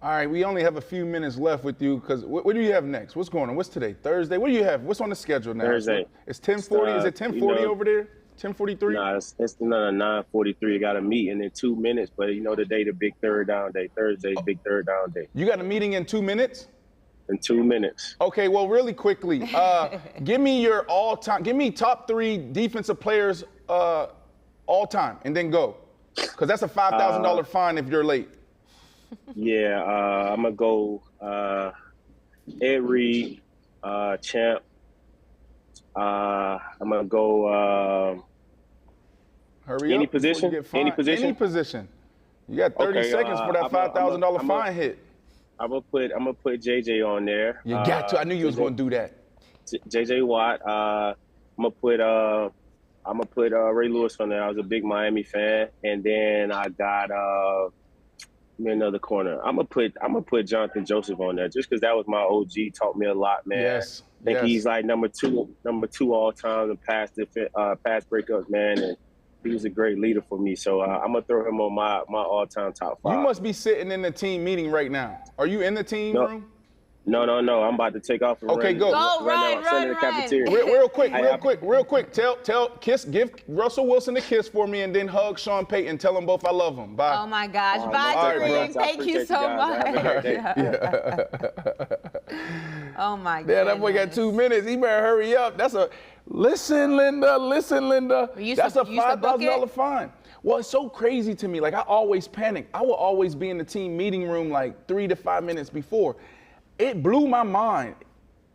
All right, we only have a few minutes left with you because what do you have next? What's going on? What's today? Thursday? What do you have? What's on the schedule now? Thursday. It's 10:40. Is it 10:40 over there? 10:43? Nah, it's 9:43. You got a meeting in 2 minutes, but you know today the big third down day. Thursday's big third down day. You got a meeting in 2 minutes? In 2 minutes. Okay, well, really quickly, give me your all-time. Give me top 3 defensive players all time, and then go, because that's a $5,000 fine if you're late. Yeah, I'm going to go Ed Reed, Champ. I'm going to go Hurry any up before you position? get fined. Any position? Any position. You got 30 seconds for that $5,000 fine hit. I'm gonna put JJ on there. You got to. I knew you was going to do that. JJ Watt. I'm gonna put Ray Lewis on there. I was a big Miami fan, and then I got another corner. I'm gonna put Jonathan Joseph on there just because that was my OG. Taught me a lot, man. Yes. I think he's like number two all time in pass breakups, man, and he was a great leader for me. So I'm gonna throw him on my all time top 5. You must be sitting in the team meeting right now. Are you in the team room? No. I'm about to take off. And Okay, go. Go, Right now, I'm in the cafeteria. Real quick. Give Russell Wilson a kiss for me, and then hug Sean Payton. Tell them both I love them. Bye. Oh my gosh. Bye, all right, Kareem. bro. Thank you so much. Have a great day. Oh my god. Yeah, that boy got 2 minutes. He better hurry up. Listen, Linda. That's a $5,000 fine. Well, it's so crazy to me. Like, I always panic. I will always be in the team meeting room like 3 to 5 minutes before. It blew my mind.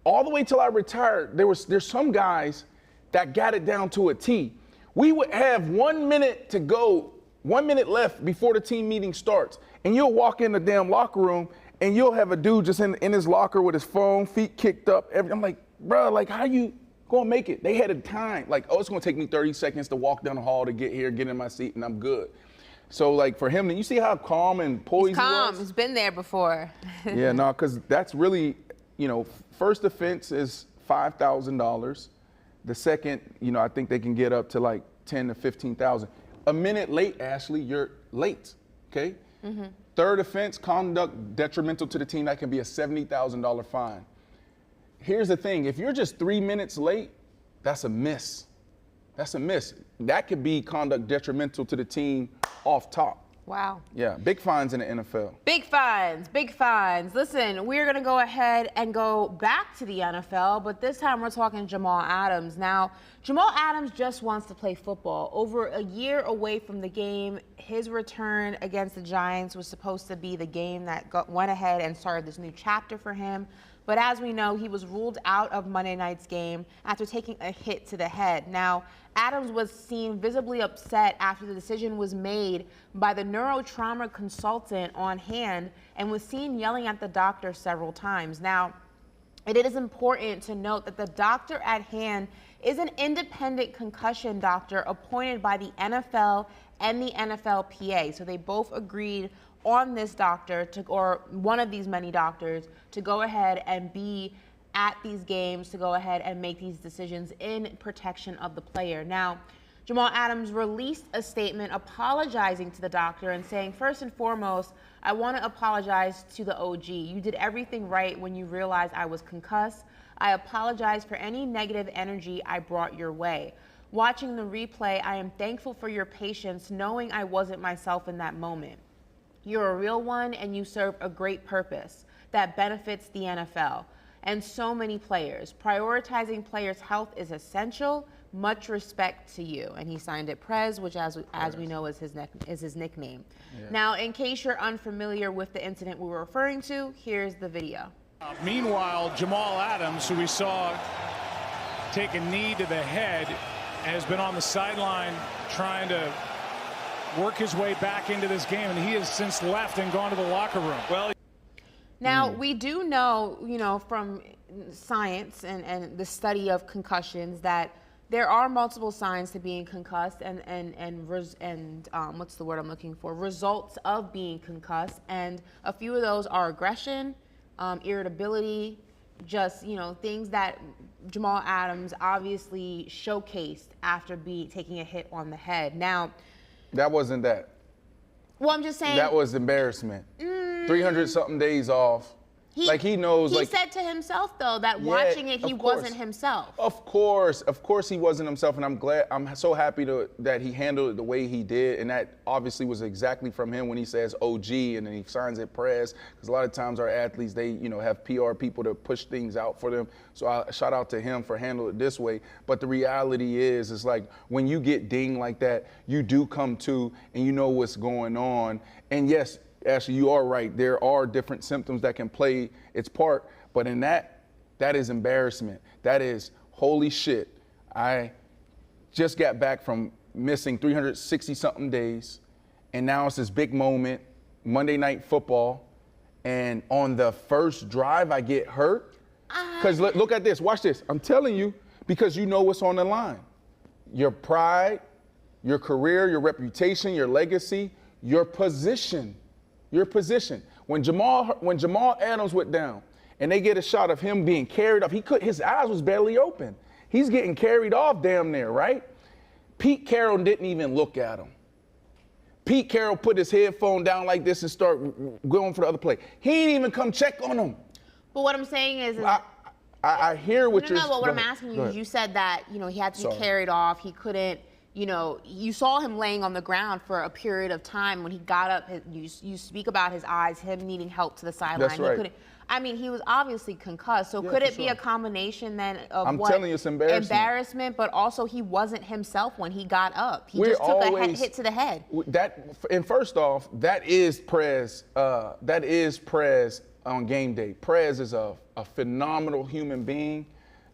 All the way till I retired, there's some guys that got it down to a T. We would have 1 minute to go, 1 minute left before the team meeting starts. And you'll walk in the damn locker room and you'll have a dude just in his locker with his phone, feet kicked up. I'm like, bro, like, how you gonna make it? They had a time, like, oh, it's gonna take me 30 seconds to walk down the hall to get here, get in my seat, and I'm good. So, like, for him, you see how calm and poised he was? He's been there before. Yeah, no, because that's really, first offense is $5,000. The second, I think they can get up to like 10 to 15,000. A minute late, Ashley, you're late, okay? Mm-hmm. Third offense, conduct detrimental to the team, that can be a $70,000 fine. Here's the thing, if you're just 3 minutes late, that's a miss. That could be conduct detrimental to the team off top. Wow. Yeah, big fines in the NFL. Big fines. Listen, we're going to go ahead and go back to the NFL, but this time we're talking Jamal Adams. Now, Jamal Adams just wants to play football. Over a year away from the game, his return against the Giants was supposed to be the game that went ahead and started this new chapter for him. But as we know, he was ruled out of Monday night's game after taking a hit to the head. Now, Adams was seen visibly upset after the decision was made by the neurotrauma consultant on hand and was seen yelling at the doctor several times. Now, it is important to note that the doctor at hand is an independent concussion doctor appointed by the NFL and the NFLPA. So they both agreed on this doctor or one of these many doctors to go ahead and be at these games, to go ahead and make these decisions in protection of the player. Now, Jamal Adams released a statement apologizing to the doctor and saying, first and foremost, I want to apologize to the OG. You did everything right when you realized I was concussed. I apologize for any negative energy I brought your way. Watching the replay, I am thankful for your patience, knowing I wasn't myself in that moment. You're a real one, and you serve a great purpose that benefits the NFL and so many players. Prioritizing players' health is essential. Much respect to you. And he signed it Prez, which as we know is his nickname. Yeah. Now, in case you're unfamiliar with the incident we were referring to, here's the video. Meanwhile, Jamal Adams, who we saw take a knee to the head, has been on the sideline trying to work his way back into this game, and he has since left and gone to the locker room. Well, now we do know, from science and the study of concussions that there are multiple signs to being concussed and what's the word I'm looking for? Results of being concussed, and a few of those are aggression, irritability, just things that Jamal Adams obviously showcased after taking a hit on the head. Now, that wasn't that. Well, I'm just saying. That was embarrassment. 300-something days off. He knows. He said to himself, though, that watching it, he wasn't himself. Of course he wasn't himself, and I'm so happy that he handled it the way he did, and that obviously was exactly from him when he says OG and then he signs it Prez, because a lot of times our athletes, they have PR people to push things out for them. So I shout out to him for handling it this way. But the reality is like when you get dinged like that, you do come to and you know what's going on. And yes, Ashley, you are right. There are different symptoms that can play its part, but in that is embarrassment. That is, holy shit. I just got back from missing 360-something days, and now it's this big moment, Monday Night Football, and on the first drive I get hurt. Because look at this, watch this. I'm telling you, because you know what's on the line. Your pride, your career, your reputation, your legacy, your position. Your position. When Jamal Adams went down and they get a shot of him being carried off, his eyes was barely open. He's getting carried off damn near, right? Pete Carroll didn't even look at him. Pete Carroll put his headphone down like this and start going for the other play. He didn't even come check on him. But what I'm saying is I hear what you're. No, but what I'm asking you is, you said that he had to be carried off. He couldn't. You saw him laying on the ground for a period of time. When he got up, you speak about his eyes, him needing help to the sideline. That's right. He couldn't. I mean, he was obviously concussed. So could it be a combination then of I'm telling you, it's embarrassment. But also he wasn't himself when he got up. He just took a hit to the head. And first off, that is Prez. That is Prez on game day. Prez is a phenomenal human being.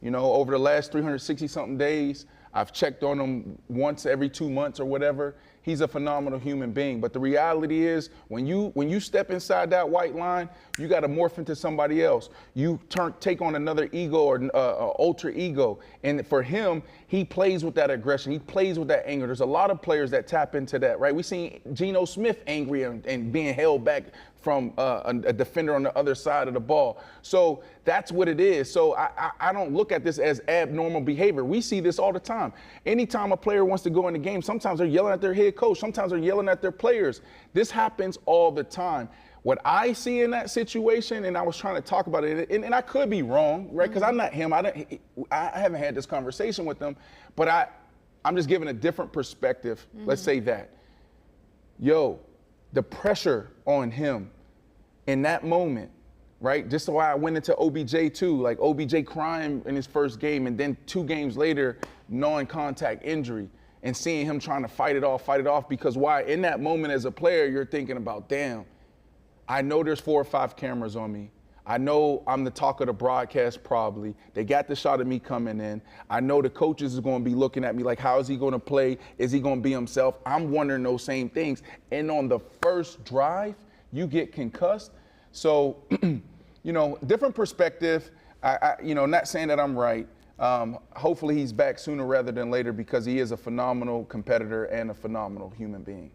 Over the last 360-something days, I've checked on him once every 2 months or whatever. He's a phenomenal human being. But the reality is, when you step inside that white line, you got to morph into somebody else. You take on another ego or alter ego. And for him, he plays with that aggression. He plays with that anger. There's a lot of players that tap into that, right? We seen Geno Smith angry and being held back from a defender on the other side of the ball. So that's what it is. So I don't look at this as abnormal behavior. We see this all the time. Anytime a player wants to go in the game, sometimes they're yelling at their head coach. Sometimes they're yelling at their players. This happens all the time. What I see in that situation, and I was trying to talk about it, and I could be wrong, right? Because I'm not him. I haven't had this conversation with him, but I'm just giving a different perspective. Let's say that. The pressure on him in that moment, right? Just so I went into OBJ too, like OBJ crying in his first game, and then 2 games later, non-contact injury, and seeing him trying to fight it off, because why? In that moment as a player, you're thinking about, damn, I know there's 4 or 5 cameras on me. I know I'm the talk of the broadcast probably. They got the shot of me coming in. I know the coaches is going to be looking at me like, how is he going to play? Is he going to be himself? I'm wondering those same things. And on the first drive, you get concussed. So, different perspective. Not saying that I'm right. Hopefully he's back sooner rather than later, because he is a phenomenal competitor and a phenomenal human being.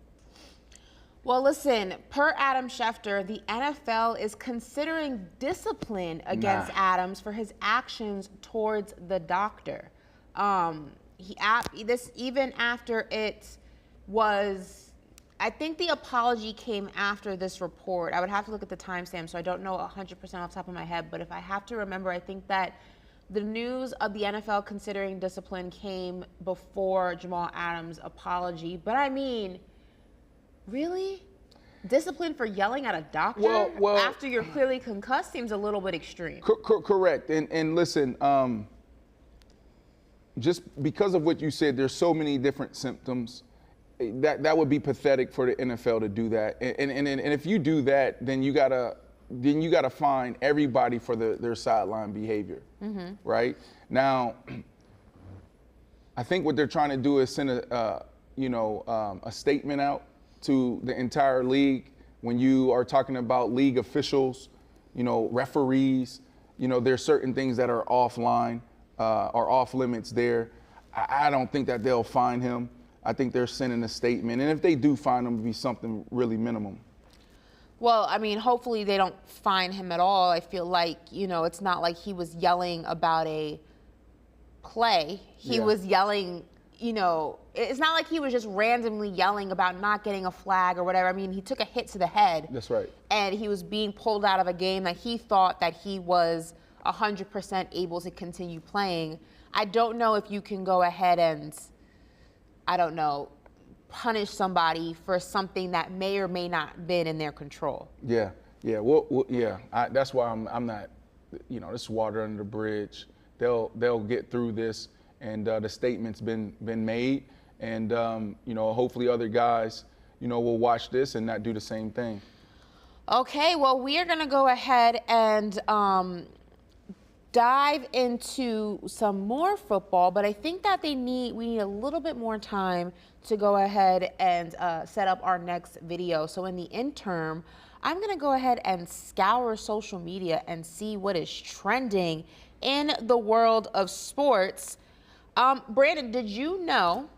Well, listen, per Adam Schefter, the NFL is considering discipline against Adams for his actions towards the doctor. Even after it was, I think the apology came after this report. I would have to look at the timestamp, so I don't know 100% off the top of my head. But if I have to remember, I think that the news of the NFL considering discipline came before Jamal Adams' apology. But I mean, really? Discipline for yelling at a doctor after you're clearly concussed seems a little bit extreme. Correct. And listen, just because of what you said, there's so many different symptoms. That would be pathetic for the NFL to do that. And if you do that, then you gotta fine everybody for their sideline behavior, right? Now, I think what they're trying to do is send a statement out to the entire league. When you are talking about league officials, referees, there's certain things that are offline, or off limits there. I don't think that they'll fine him. I think they're sending a statement. And if they do fine him, it'll be something really minimum. Well, I mean, hopefully they don't fine him at all. I feel like, it's not like he was yelling about a play. He was yelling, it's not like he was just randomly yelling about not getting a flag or whatever. I mean, he took a hit to the head. That's right. And he was being pulled out of a game that he thought that he was 100% able to continue playing. I don't know if you can go ahead and, punish somebody for something that may or may not been in their control. Yeah. Well, that's why I'm not, this is water under the bridge. They'll get through this, and the statement's been made, and hopefully other guys, will watch this and not do the same thing. Okay, well, we are going to go ahead and dive into some more football, but I think that we need a little bit more time to go ahead and set up our next video. So in the interim, I'm going to go ahead and scour social media and see what is trending in the world of sports. Brandon, did you know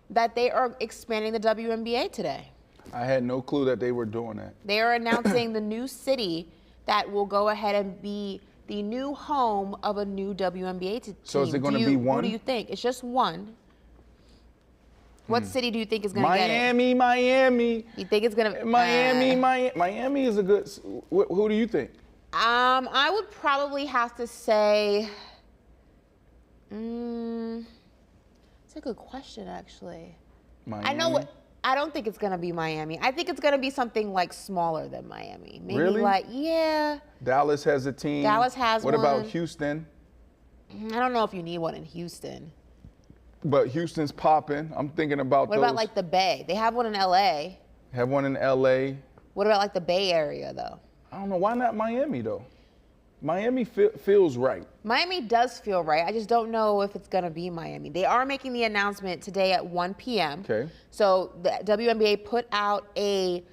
that they are expanding the WNBA today? I had no clue that they were doing that. They are announcing the new city that will go ahead and be the new home of a new WNBA team. So is it going to be one? What do you think? It's just one. What city do you think is going to get it? Miami. You think it's going to... Miami is a good... Who do you think? I would probably have to say, it's a good question, actually. Miami? I don't think it's going to be Miami. I think it's going to be something like smaller than Miami. Maybe Really? like, yeah. Dallas has a team. Dallas has What one. about Houston? I don't know if you need one in Houston. But Houston's popping. I'm thinking about What those. about like the Bay? They have one in LA. Have one in LA. What about like the Bay Area though? I don't know. Why not Miami though? Miami feels right. Miami does feel right. I just don't know if it's going to be Miami. They are making the announcement today at 1 p.m. Okay. So the WNBA put out a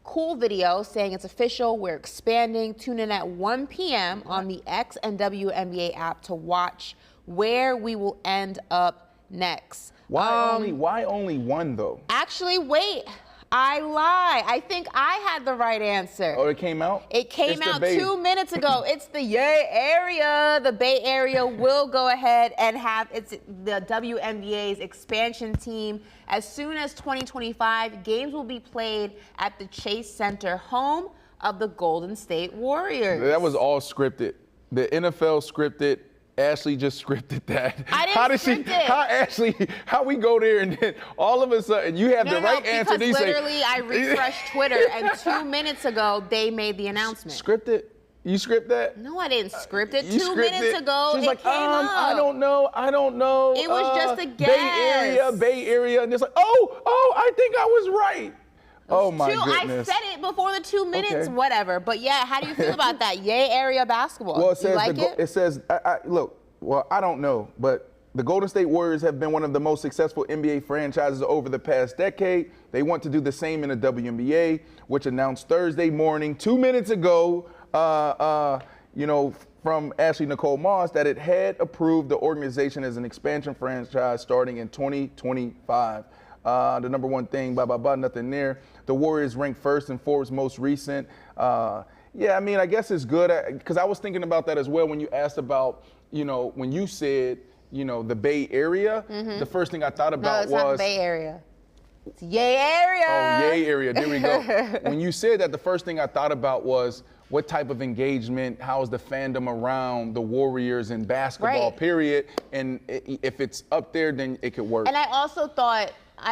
cool video saying it's official. We're expanding. Tune in at 1 p.m. on the X and WNBA app to watch where we will end up next. Why only one though? Actually, wait. I lie. I think I had the right answer. Oh, it came out? It came It's the out Bay. 2 minutes ago. It's the Yay Area. The Bay Area will go ahead and have the WNBA's expansion team. As soon as 2025, games will be played at the Chase Center, home of the Golden State Warriors. That was all scripted. The NFL scripted. Ashley just scripted that. I didn't script it. How we go there and then all of a sudden you have the right answer. Because They literally I refreshed Twitter and 2 minutes ago they made the announcement. Scripted? You script that? No, I didn't script it. You 2 script minutes it? ago She's it like, came up. I don't know. It was just a Bay Area. And it's like, I think I was right. Oh my goodness. I said it before the 2 minutes, Okay. whatever. But yeah, how do you feel about that? Yay Area basketball. Well, it says, you like it? It says, look, well, I don't know, but the Golden State Warriors have been one of the most successful NBA franchises over the past decade. They want to do the same in the WNBA, which announced Thursday morning, 2 minutes ago, from Ashley Nicole Moss, that it had approved the organization as an expansion franchise starting in 2025. The number one thing, nothing there. The Warriors ranked first and Forbes' most recent. Yeah, I mean, I guess it's good because I was thinking about that as well when you asked about, when you said, the Bay Area. The first thing I thought about it's not the Bay Area. It's Yay Area. Oh, Yay Area. There we go. When you said that, the first thing I thought about was what type of engagement, how is the fandom around the Warriors in basketball, period. And if it's up there, then it could work. And I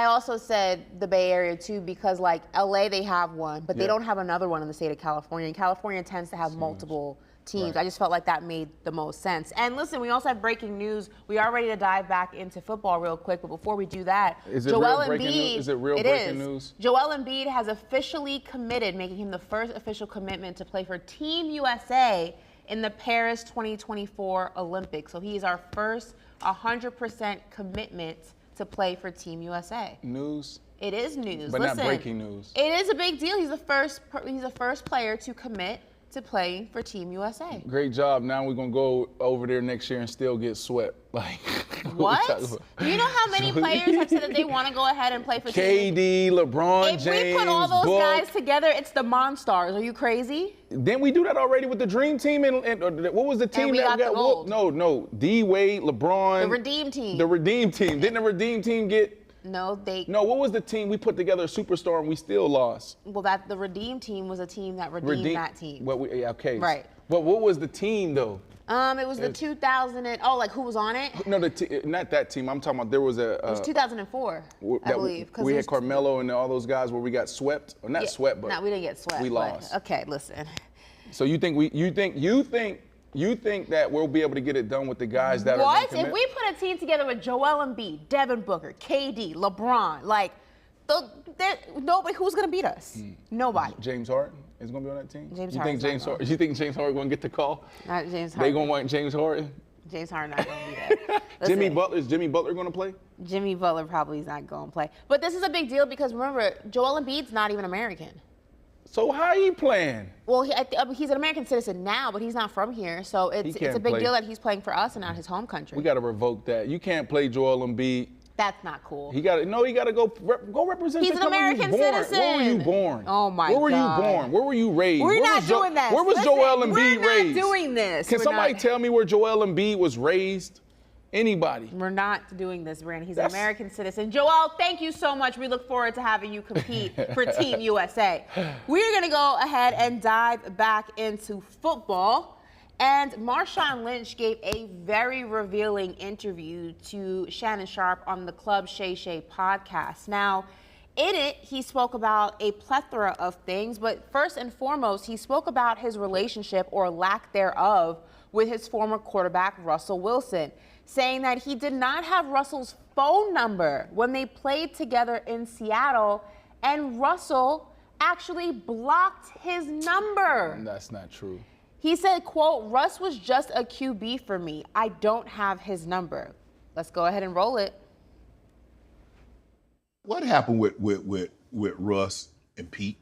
also said the Bay Area too because like LA they have one, but they don't have another one in the state of California. And California tends to have multiple teams. Right. I just felt like that made the most sense. And listen, we also have breaking news. We are ready to dive back into football real quick, but before we do that, Joel Embiid. Is it real breaking news? Joel Embiid has officially committed, making him the first official commitment to play for Team USA in the Paris 2024 Olympics. So he is our first 100% commitment to play for Team USA. News? It is news. But listen, not breaking news. It is a big deal. He's the first player to commit to playing for Team USA. Great job. Now we're going to go over there next year and still get swept. Like, what? Do you know how many players have said that they want to go ahead and play for Team KD, LeBron James, If we put all those guys together, it's the Monstars. Are you crazy? Didn't we do that already with the Dream Team? And what was the team we that got the gold. No. D-Wade, LeBron. The Redeem Team. The Redeem Team. Didn't the Redeem Team get... No, what was the team we put together, a superstar, and we still lost? Well, the Redeem Team was a team that redeemed that team. Okay. Right. But what was the team, though? It was the 2000 and, like who was on it? No, not that team. I'm talking about there was a... it was 2004, I believe. We had Carmelo and all those guys where we got swept. Or not swept, but... No, we didn't get swept. We lost. Okay, listen. So you think that we'll be able to get it done with the guys that are... What? If we put a team together with Joel Embiid, Devin Booker, KD, LeBron, nobody, who's going to beat us? Nobody. James Harden is going to be on that team? You think James Harden going to get the call? Not James Harden. They going to want James Harden? James Harden not going to be there. Is Jimmy Butler going to play? Jimmy Butler probably is not going to play. But this is a big deal because remember, Joel Embiid's not even American. So how he playing? Well, he's an American citizen now, but he's not from here. So it's a big deal that he's playing for us and not his home country. We got to revoke that. You can't play Joel Embiid. That's not cool. He got to go represent. He's an American citizen. Where were you born? Oh my God. Where were you born? Where were you raised? We're not doing that. Where was Joel Embiid raised? We're not doing this. Can somebody tell me where Joel Embiid was raised? Anybody. We're not doing this, Randy. He's an American citizen. Joel, thank you so much. We look forward to having you compete for Team USA. We're going to go ahead and dive back into football. And Marshawn Lynch gave a very revealing interview to Shannon Sharp on the Club Shay Shay podcast. Now, in it, he spoke about a plethora of things, but first and foremost, he spoke about his relationship or lack thereof with his former quarterback, Russell Wilson, saying that he did not have Russell's phone number when they played together in Seattle, and Russell actually blocked his number. That's not true. He said, quote, "Russ was just a QB for me. I don't have his number." Let's go ahead and roll it. What happened with Russ and Pete?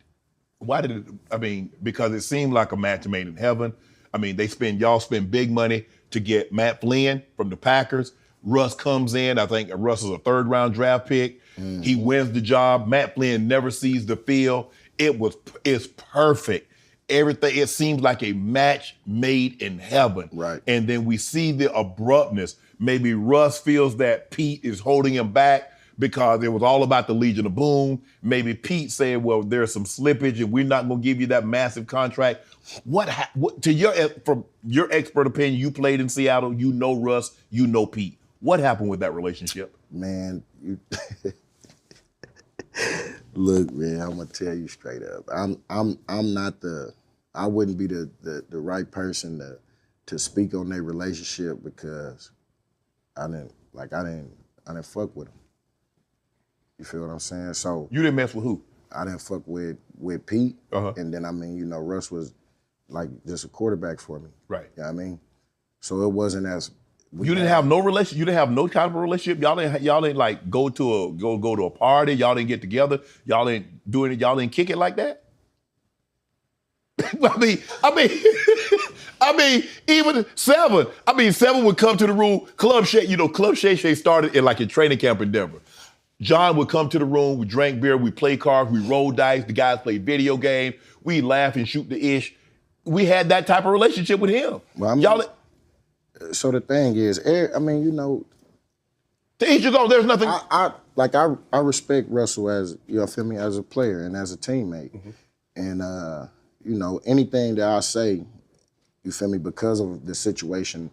Why did it, I mean, because it seemed like a match made in heaven. I mean, y'all spend big money to get Matt Flynn from the Packers. Russ comes in. I think Russ is a 3rd-round draft pick. Mm-hmm. He wins the job. Matt Flynn never sees the field. It's perfect. Everything, it seems like a match made in heaven. Right. And then we see the abruptness. Maybe Russ feels that Pete is holding him back because it was all about the Legion of Boom. Maybe Pete saying, well, there's some slippage and we're not going to give you that massive contract. From your expert opinion, you played in Seattle, you know Russ, you know Pete. What happened with that relationship? Man, look, man, I'm gonna tell you straight up. I'm not I wouldn't be the right person to speak on their relationship because I didn't fuck with them. You feel what I'm saying? So you didn't mess with who? I didn't fuck with Pete, uh-huh. And then Russ was like just a quarterback for me. Right. You know what I mean? So it wasn't as you didn't have no relationship. You didn't have no kind of a relationship. Y'all didn't like go to a party. Y'all didn't get together. Y'all didn't do it. Y'all didn't kick it like that. I mean, even Seven. Seven would come to the room. Club Shay Shay started in training camp in Denver. John would come to the room. We drank beer. We played cards. We rolled dice. The guys played video games. We laugh and shoot the ish. We had that type of relationship with him. Well, so the thing is, to each his own. There's nothing. I respect Russell as as a player and as a teammate, mm-hmm. And anything that I say, because of the situation,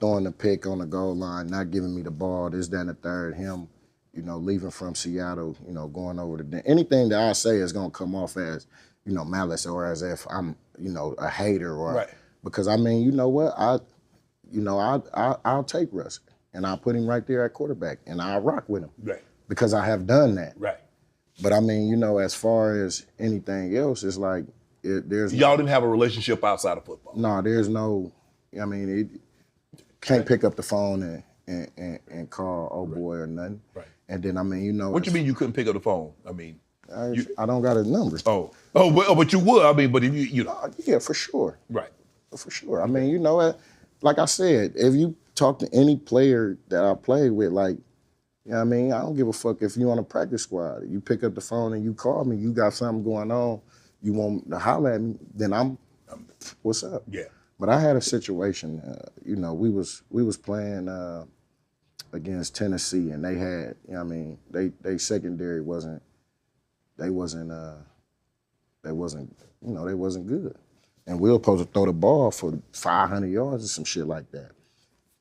throwing the pick on the goal line, not giving me the ball, this, that, and the third, him, leaving from Seattle, going over to Denver. Anything that I say is gonna come off as, malice or as if I'm, a hater or right. Because you know what I'll take Russ and I'll put him right there at quarterback and I'll rock with him. Right. Because I have done that. Right. But as far as anything else, it's like there's y'all didn't have a relationship outside of football. No, there's no. Can't pick up the phone and call old boy or nothing. Right. And then What you mean you couldn't pick up the phone? I don't got his number. But you would. But if you yeah, for sure. Right. For sure. Like I said, if you talk to any player that I played with, I don't give a fuck if you on a practice squad. You pick up the phone and you call me, you got something going on, you want to holler at me, then what's up? Yeah. But I had a situation, we was playing against Tennessee and they had, they secondary wasn't good. And we were supposed to throw the ball for 500 yards or some shit like that.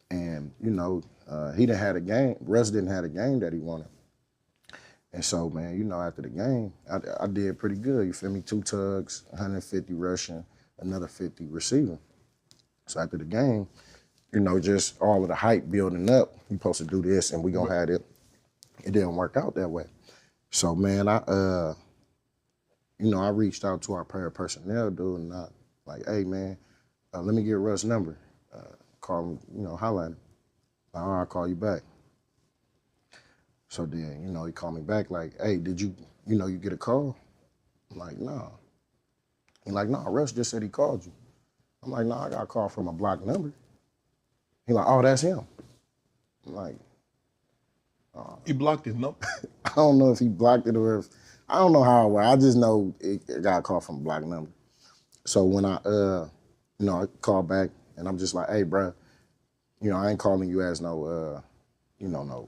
And, he didn't have a game. Russ didn't have a game that he wanted. And so, man, after the game, I did pretty good. You feel me? 2 tugs, 150 rushing, another 50 receiving. So after the game, just all of the hype building up, you supposed to do this and we gonna have it. It didn't work out that way. So, man, I reached out to our player personnel dude and I hey, man, let me get Russ' number. Call him, holler at him. I'll call you back. So then, he called me back hey, did you get a call? I'm like, no. He's like, no, Russ just said he called you. I'm like, no, I got a call from a blocked number. He's like, oh, that's him. I'm like, he blocked his number? I don't know if he blocked it or if, I don't know how it went. I just know it got a call from a blocked number. So when I called back and I'm just like, hey, bro, I ain't calling you as no, no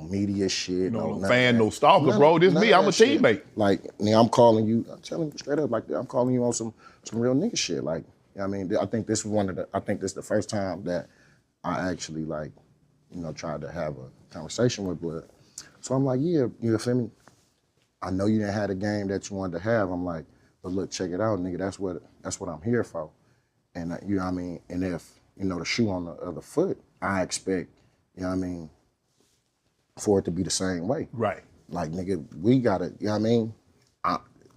media shit. No fan, no stalker, bro. This me. I'm a teammate. Shit. Like, I'm calling you. I'm telling you straight up, like, I'm calling you on some real nigga shit. Like, I mean, I think this is the first time that I actually, like, tried to have a conversation with Blood. So I'm like, yeah, you feel me? I know you didn't have the game that you wanted to have. I'm like, but look, check it out, nigga. That's what I'm here for. And you know what I mean? And if, the shoe on the other foot, I expect, for it to be the same way. Right. Like, nigga, we gotta, you know what I mean?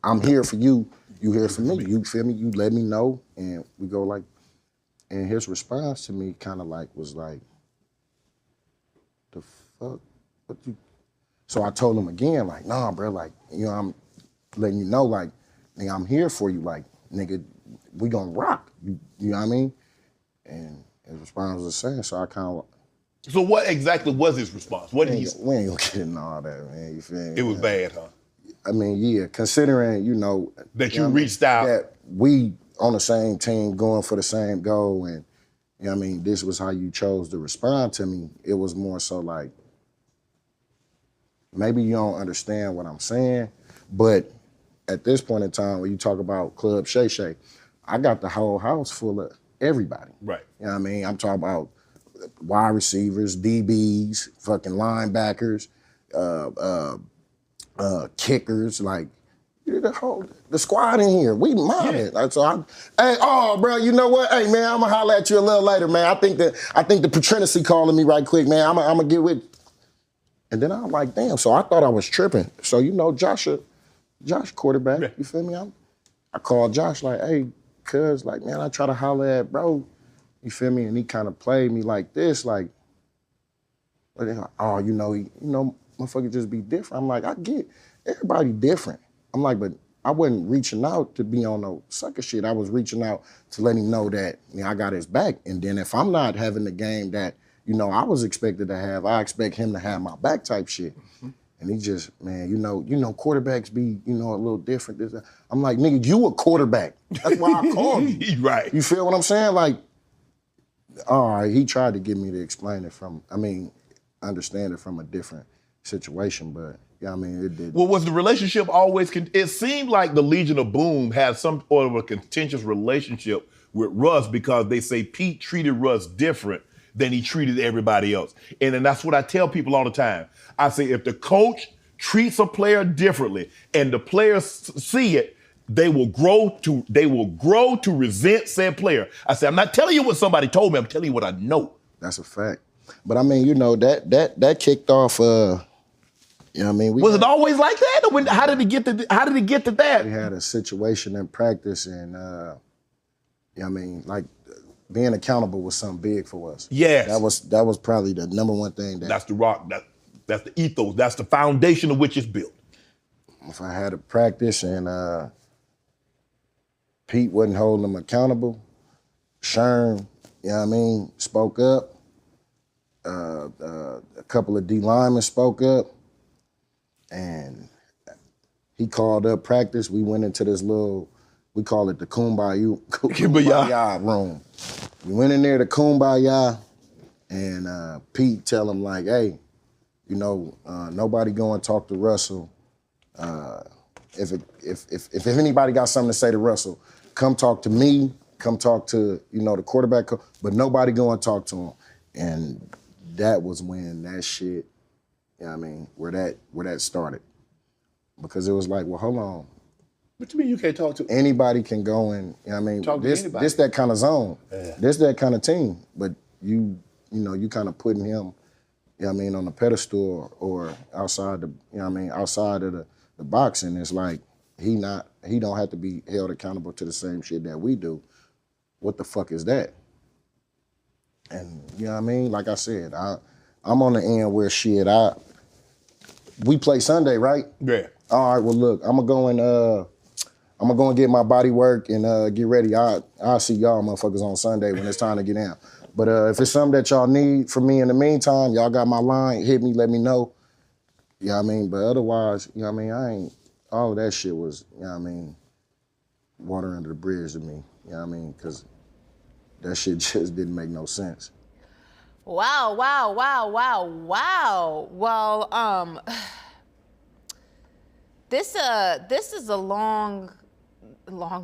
I'm here for you, you here for me. You feel me? You let me know, and we go like, and his response to me kind of like was like, the fuck? What you? So I told him again, like, nah, bro, like, I'm letting you know, like, nigga, I'm here for you, like, nigga, we gonna rock. You know what I mean? And his response was the same, so I kind of. So what exactly was his response? What did he say? We ain't gonna get into all that, man. You feel me? It was bad, huh? I mean, yeah, considering, that you reached out. That we on the same team going for the same goal, and, this was how you chose to respond to me. It was more so like, maybe you don't understand what I'm saying, but at this point in time, when you talk about Club Shay Shay, I got the whole house full of everybody. Right. You know what I mean? I'm talking about wide receivers, DBs, fucking linebackers, kickers, like, the squad in here. We mobbing. Yeah. So bro, you know what? Hey, man, I'm gonna holler at you a little later, man. I think the patrinacy calling me right quick, man. I'm gonna get with. And then I'm like, damn. So I thought I was tripping. So Josh quarterback. Yeah. You feel me? I called Josh like, hey, cuz, like, man, I try to holler at bro. You feel me? And he kind of played me like this, like, motherfucker just be different. I'm like, I get everybody different. I'm like, but I wasn't reaching out to be on no sucker shit. I was reaching out to let him know that I got his back. And then if I'm not having the game that, I was expected to have, I expect him to have my back type shit. Mm-hmm. And he just, man, quarterbacks be, a little different. I'm like, nigga, you a quarterback. That's why I called you. Right. You feel what I'm saying? Like, all right, he tried to get me to explain it understand it from a different situation, but it did. Well, was the relationship always, it seemed like the Legion of Boom had some sort of a contentious relationship with Russ because they say Pete treated Russ different than he treated everybody else. And then that's what I tell people all the time. I say, if the coach treats a player differently and the players see it, they will grow to resent said player. I say, I'm not telling you what somebody told me, I'm telling you what I know. That's a fact. But that kicked off was it always like that? Or how did it get to that? We had a situation in practice, and being accountable was something big for us. Yes. That was probably the number one thing. That's the rock. That's the ethos. That's the foundation of which it's built. If I had a practice and Pete wasn't holding them accountable, Sherm, spoke up. A couple of D linemen spoke up. And he called up practice. We went into this little, we call it the Kumbaya room. We went in there to Kumbaya, and Pete tell him like, hey, nobody go and talk to Russell. If anybody got something to say to Russell, come talk to me. Come talk to the quarterback, but nobody go and talk to him. And that was when that shit. Where that started. Because it was like, well, hold on. What you mean you can't talk to? Anybody can go and, talk to anybody. This that kind of zone. Yeah. This that kind of team. But you kind of putting him, on the pedestal or outside outside of the box, and it's like he don't have to be held accountable to the same shit that we do. What the fuck is that? And like I said, I'm on the end where shit, we play Sunday, right? Yeah. All right, well look, I'm gonna go and get my body work and get ready. I'll see y'all motherfuckers on Sunday when it's time to get down. But if it's something that y'all need from me in the meantime, y'all got my line, hit me, let me know. But otherwise, I ain't, all of that shit was, water under the bridge to me, because that shit just didn't make no sense. Wow, wow, wow, wow, wow. Well, this is a long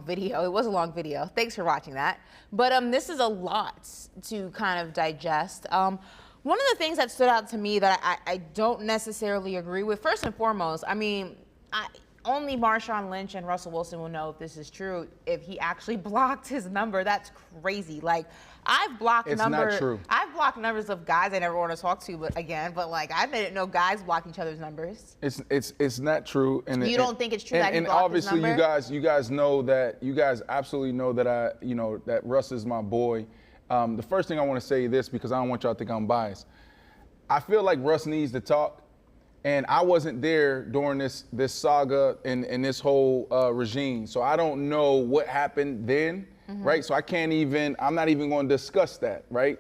video. It was a long video. Thanks for watching that. But this is a lot to kind of digest. One of the things that stood out to me that I don't necessarily agree with, first and foremost, I mean, only Marshawn Lynch and Russell Wilson will know if this is true, if he actually blocked his number. That's crazy. Like, I've blocked Not true. I've blocked numbers of guys I never want to talk to, but like, I didn't know guys block each other's numbers. It's not true. And you don't think it's true that he and blocked his obviously number? you guys know that, you guys absolutely know that that Russ is my boy. The first thing I want to say this, because I don't want y'all to think I'm biased. I feel like Russ needs to talk. And I wasn't there during this saga and this whole regime. So I don't know what happened then, right? So I'm not even going to discuss that, right?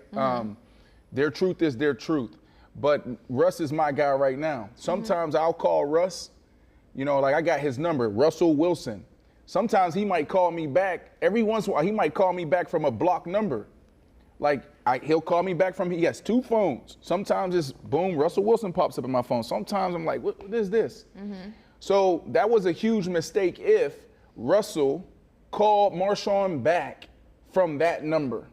Their truth is their truth. But Russ is my guy right now. Sometimes I'll call Russ, like I got his number, Russell Wilson. Sometimes he might call me back. Every once in a while, he might call me back from a blocked number. Like, he'll call me back he has 2 phones. Sometimes it's boom, Russell Wilson pops up in my phone. Sometimes I'm like, what is this? So that was a huge mistake if Russell called Marshawn back from that number.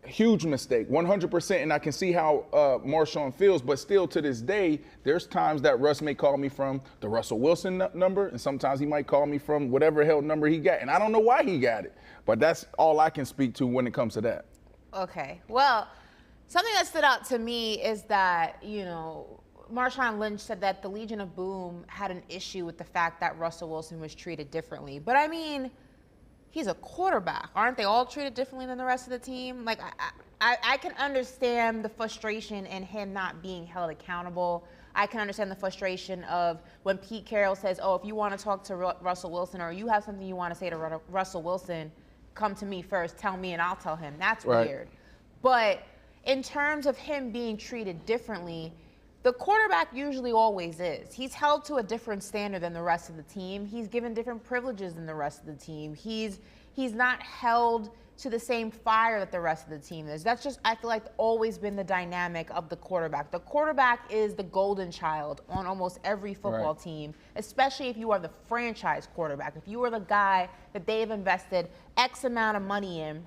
Huge mistake, 100%. And I can see how Marshawn feels, but still to this day, there's times that Russ may call me from the Russell Wilson number, and sometimes he might call me from whatever hell number he got. And I don't know why he got it, but that's all I can speak to when it comes to that. Okay. Well, something that stood out to me is that, Marshawn Lynch said that the Legion of Boom had an issue with the fact that Russell Wilson was treated differently. But I mean, he's a quarterback. Aren't they all treated differently than the rest of the team? Like, I can understand the frustration in him not being held accountable. I can understand the frustration of when Pete Carroll says, oh, if you want to talk to Russell Wilson or you have something you want to say to Russell Wilson, come to me first, tell me and I'll tell him. That's weird. But in terms of him being treated differently, the quarterback usually always is. He's held to a different standard than the rest of the team. He's given different privileges than the rest of the team. He's not held to the same fire that the rest of the team is. That's just, I feel like, always been the dynamic of the quarterback. The quarterback is the golden child on almost every football team, especially if you are the franchise quarterback. If you are the guy that they've invested X amount of money in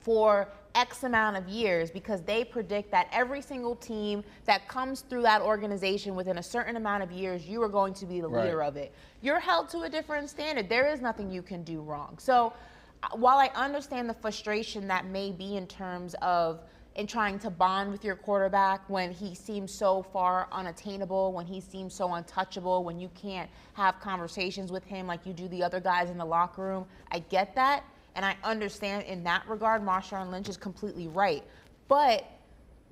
for X amount of years, because they predict that every single team that comes through that organization within a certain amount of years, you are going to be the leader of it. You're held to a different standard. There is nothing you can do wrong. So while I understand the frustration that may be in terms of in trying to bond with your quarterback when he seems so far unattainable, when he seems so untouchable, when you can't have conversations with him like you do the other guys in the locker room, I get that. And I understand in that regard, Marshawn Lynch is completely right. But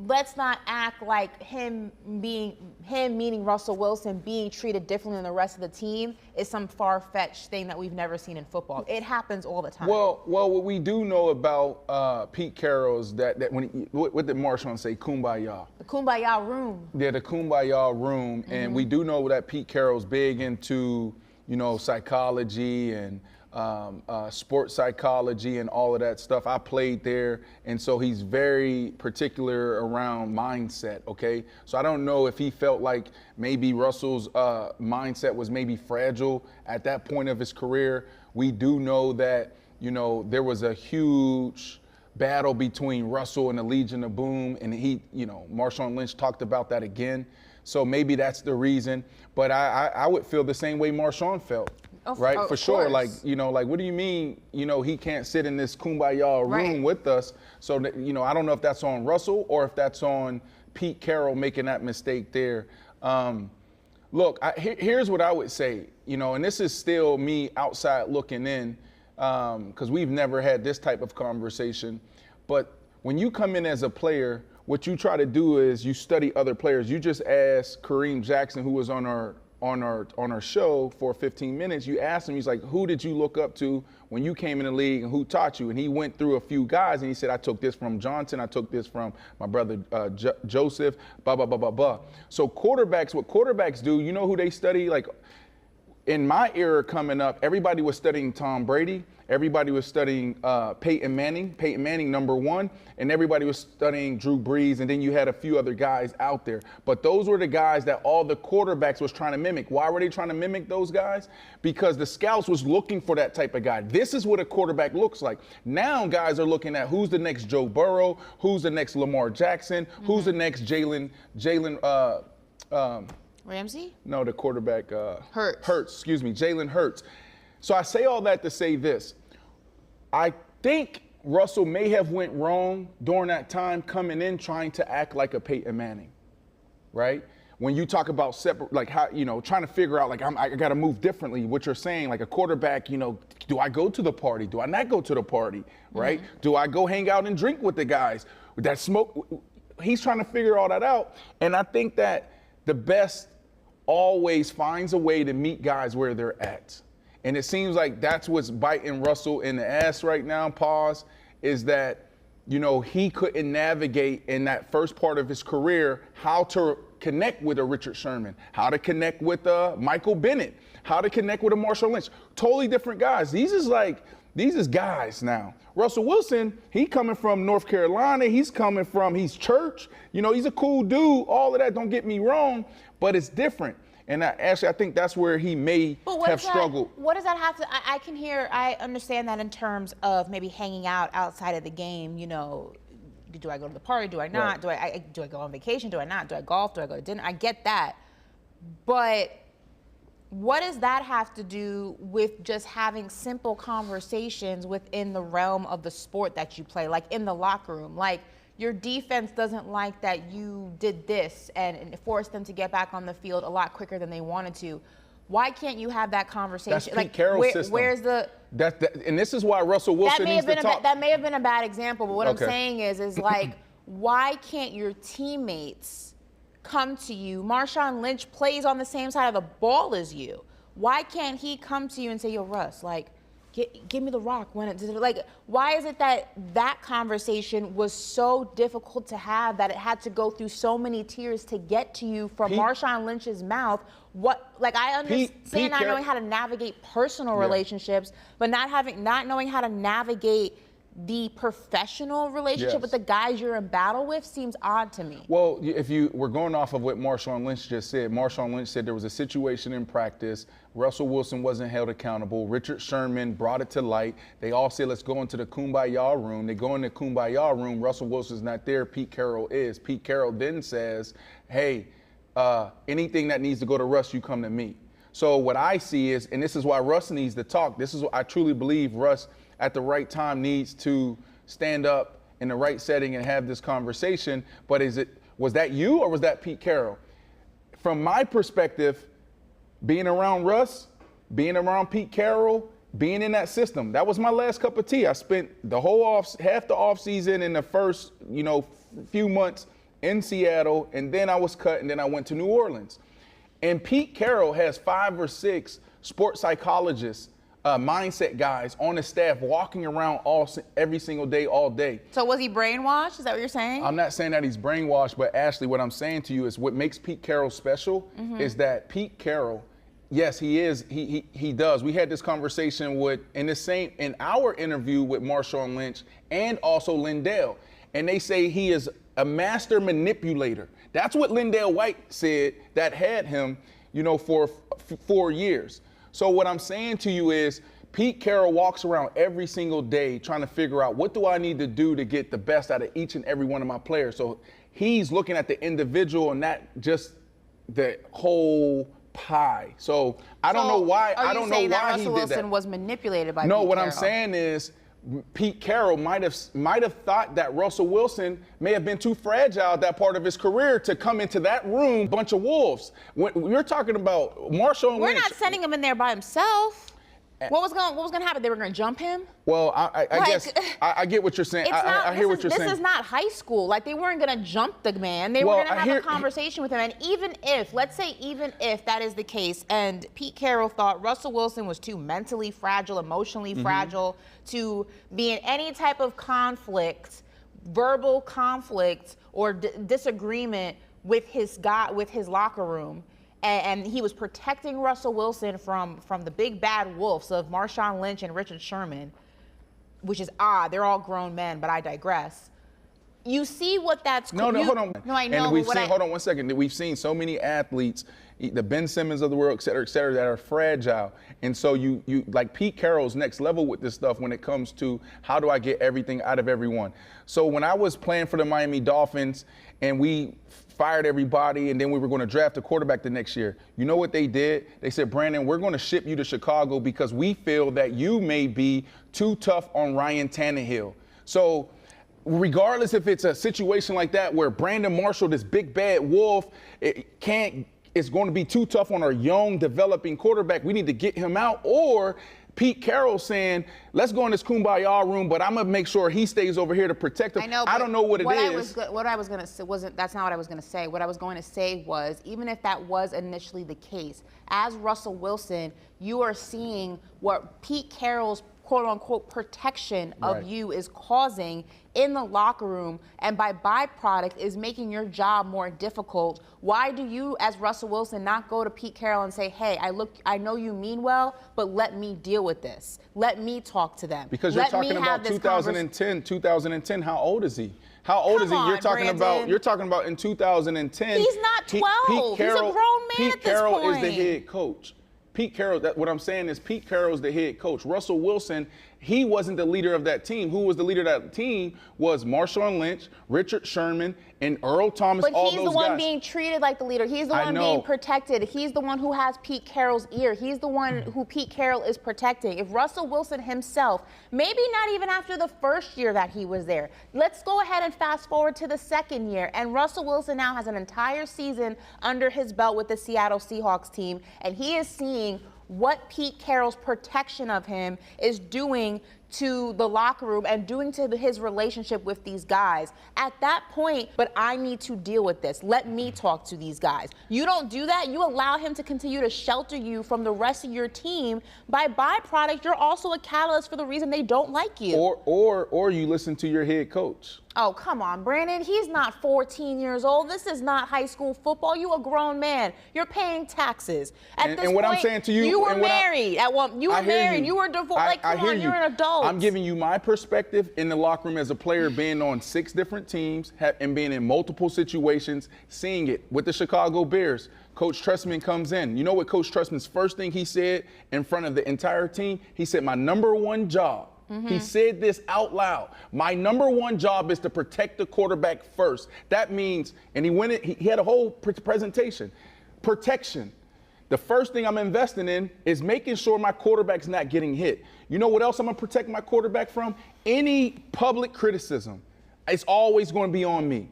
let's not act like him meaning Russell Wilson being treated differently than the rest of the team is some far-fetched thing that we've never seen in football. It happens all the time. Well, what we do know about Pete Carroll is that what did Marshawn say? Kumbaya. The Kumbaya room. Yeah, the Kumbaya room. And we do know that Pete Carroll's big into, psychology and sports psychology and all of that stuff. I played there, and so he's very particular around mindset, okay? So I don't know if he felt like maybe Russell's mindset was maybe fragile at that point of his career. We do know that, there was a huge battle between Russell and the Legion of Boom, and Marshawn Lynch talked about that again. So maybe that's the reason. But I would feel the same way Marshawn felt. Right, for sure. Like, what do you mean, he can't sit in this kumbaya room with us? So, that, I don't know if that's on Russell or if that's on Pete Carroll making that mistake there. Look, here's what I would say, and this is still me outside looking in, because we've never had this type of conversation. But when you come in as a player, what you try to do is you study other players. You just asked Kareem Jackson, who was on our show for 15 minutes, you asked him, he's like, who did you look up to when you came in the league and who taught you? And he went through a few guys and he said, I took this from Johnson, I took this from my brother Joseph, blah, blah, blah, blah, blah. So what quarterbacks do, you know who they study? Like, in my era coming up, everybody was studying Tom Brady. Everybody was studying Peyton Manning, #1, and everybody was studying Drew Brees, and then you had a few other guys out there. But those were the guys that all the quarterbacks was trying to mimic. Why were they trying to mimic those guys? Because the scouts was looking for that type of guy. This is what a quarterback looks like. Now guys are looking at who's the next Joe Burrow, who's the next Lamar Jackson, who's the next Jalen Ramsey? No, the quarterback. Hurts. Jalen Hurts. So I say all that to say this. I think Russell may have went wrong during that time coming in trying to act like a Peyton Manning, right? When you talk about separate, like how, trying to figure out, like, I got to move differently. What you're saying, like a quarterback, do I go to the party? Do I not go to the party, right? Do I go hang out and drink with the guys that smoke? He's trying to figure all that out. And I think that the best always finds a way to meet guys where they're at. And it seems like that's what's biting Russell in the ass right now, is that, he couldn't navigate in that first part of his career how to connect with a Richard Sherman, how to connect with Michael Bennett, how to connect with a Marshawn Lynch. Totally different guys. These is guys now. Russell Wilson, he coming from North Carolina. He's church. He's a cool dude, all of that, don't get me wrong, but it's different. And I think that's where he may have struggled. What does that have to? I understand that in terms of maybe hanging out outside of the game. Do I go to the party? Do I not? Right. Do I go on vacation? Do I not? Do I golf? Do I go to dinner? I get that, but what does that have to do with just having simple conversations within the realm of the sport that you play, like in the locker room, like? Your defense doesn't like that you did this and forced them to get back on the field a lot quicker than they wanted to. Why can't you have that conversation? That's Pete Carroll's system. Where's the? And this is why Russell Wilson needs to talk. That may have been a bad example, but what I'm saying is like, why can't your teammates come to you? Marshawn Lynch plays on the same side of the ball as you. Why can't he come to you and say, "Yo, Russ, like, give me the rock when it's like," why is it that conversation was so difficult to have that it had to go through so many tiers to get to you from Marshawn Lynch's mouth? I understand not knowing how to navigate personal relationships, but not knowing how to navigate the professional relationship with the guys you're in battle with seems odd to me. Well, we're going off of what Marshawn Lynch just said. Marshawn Lynch said there was a situation in practice. Russell Wilson wasn't held accountable. Richard Sherman brought it to light. They all said, let's go into the Kumbaya room. They go in the Kumbaya room. Russell Wilson's not there. Pete Carroll is. Pete Carroll then says, hey, anything that needs to go to Russ, you come to me. So what I see is, and this is why Russ needs to talk. This is what I truly believe Russ at the right time needs to stand up in the right setting and have this conversation. But was that you or was that Pete Carroll? From my perspective, being around Russ, being around Pete Carroll, being in that system, that was my last cup of tea. I spent half the offseason in the first, few months in Seattle, and then I was cut, and then I went to New Orleans. And Pete Carroll has 5 or 6 sports psychologists, mindset guys on his staff walking around every single day, all day. So was he brainwashed? Is that what you're saying? I'm not saying that he's brainwashed, but Ashley, what I'm saying to you is what makes Pete Carroll special is that Pete Carroll, yes, he is. He does. We had this conversation in our interview with Marshawn Lynch and also Lindell, and they say he is a master manipulator. That's what Lindell White said that had him, for 4 years. So what I'm saying to you is Pete Carroll walks around every single day trying to figure out what do I need to do to get the best out of each and every one of my players. So he's looking at the individual and not just the whole pie. So I don't know why. I don't know why he did that. Russell Wilson was manipulated by Pete Carroll? No, what I'm saying is Pete Carroll might have thought that Russell Wilson may have been too fragile at that part of his career to come into that room, bunch of wolves. When you're talking about Marshawn Lynch, we're not sending him in there by himself. What was going to happen? They were going to jump him? Well, I guess I get what you're saying. I hear what you're saying. This is not high school. Like, they weren't going to jump the man. They were going to have a conversation with him. And even if that is the case, and Pete Carroll thought Russell Wilson was too mentally fragile, emotionally fragile to be in any type of conflict, verbal conflict or disagreement with his locker room, and he was protecting Russell Wilson from the big bad wolves of Marshawn Lynch and Richard Sherman, which is odd. They're all grown men, but I digress. You see what that's... No, hold on. No, I know. And we've seen, hold on one second. We've seen so many athletes, the Ben Simmons of the world, et cetera, that are fragile. And so you like Pete Carroll's next level with this stuff when it comes to how do I get everything out of everyone. So when I was playing for the Miami Dolphins and we fired everybody and then we were going to draft a quarterback the next year, you know what they did? They said, Brandon, we're going to ship you to Chicago because we feel that you may be too tough on Ryan Tannehill. So regardless if it's a situation like that where Brandon Marshall, this big bad wolf, it's going to be too tough on our young developing quarterback, we need to get him out, or Pete Carroll saying, let's go in this kumbaya room, but I'm going to make sure he stays over here to protect him. I know, I don't know what it is. What I was going to say that's not what I was going to say. What I was going to say was, even if that was initially the case, as Russell Wilson, you are seeing what Pete Carroll's quote-unquote protection of you is causing in the locker room, and by byproduct is making your job more difficult. Why do you, as Russell Wilson, not go to Pete Carroll and say, hey, I know you mean well, but let me deal with this. Let me talk to them. Because you're talking about 2010, how old is he? How old is he? You're talking about in 2010. He's not 12. He's a grown man at this point. Pete Carroll is the head coach. Pete Carroll, what I'm saying is Pete Carroll's the head coach. Russell Wilson, he wasn't the leader of that team. Who was the leader of that team was Marshawn Lynch, Richard Sherman, and Earl Thomas, all those guys. But he's the one being treated like the leader. He's the one being protected. He's the one who has Pete Carroll's ear. He's the one who Pete Carroll is protecting. If Russell Wilson himself, maybe not even after the first year that he was there, let's go ahead and fast forward to the second year, and Russell Wilson now has an entire season under his belt with the Seattle Seahawks team, and he is seeing what Pete Carroll's protection of him is doing to the locker room and doing to his relationship with these guys. At that point, but I need to deal with this. Let me talk to these guys. You don't do that. You allow him to continue to shelter you from the rest of your team. By byproduct, you're also a catalyst for the reason they don't like you. Or you listen to your head coach. Oh, come on, Brandon. He's not 14 years old. This is not high school football. You a grown man. You're paying taxes. At this point, I'm saying to you, you were married. You were married. You were divorced. Like, come on, you're an adult. I'm giving you my perspective in the locker room as a player, being on 6 different teams and being in multiple situations, seeing it with the Chicago Bears. Coach Trestman comes in. You know what Coach Trestman's first thing he said in front of the entire team? He said, my number one job. He said this out loud. My number one job is to protect the quarterback first. That means, and he had a whole presentation. Protection. The first thing I'm investing in is making sure my quarterback's not getting hit. You know what else I'm going to protect my quarterback from? Any public criticism. It's always going to be on me.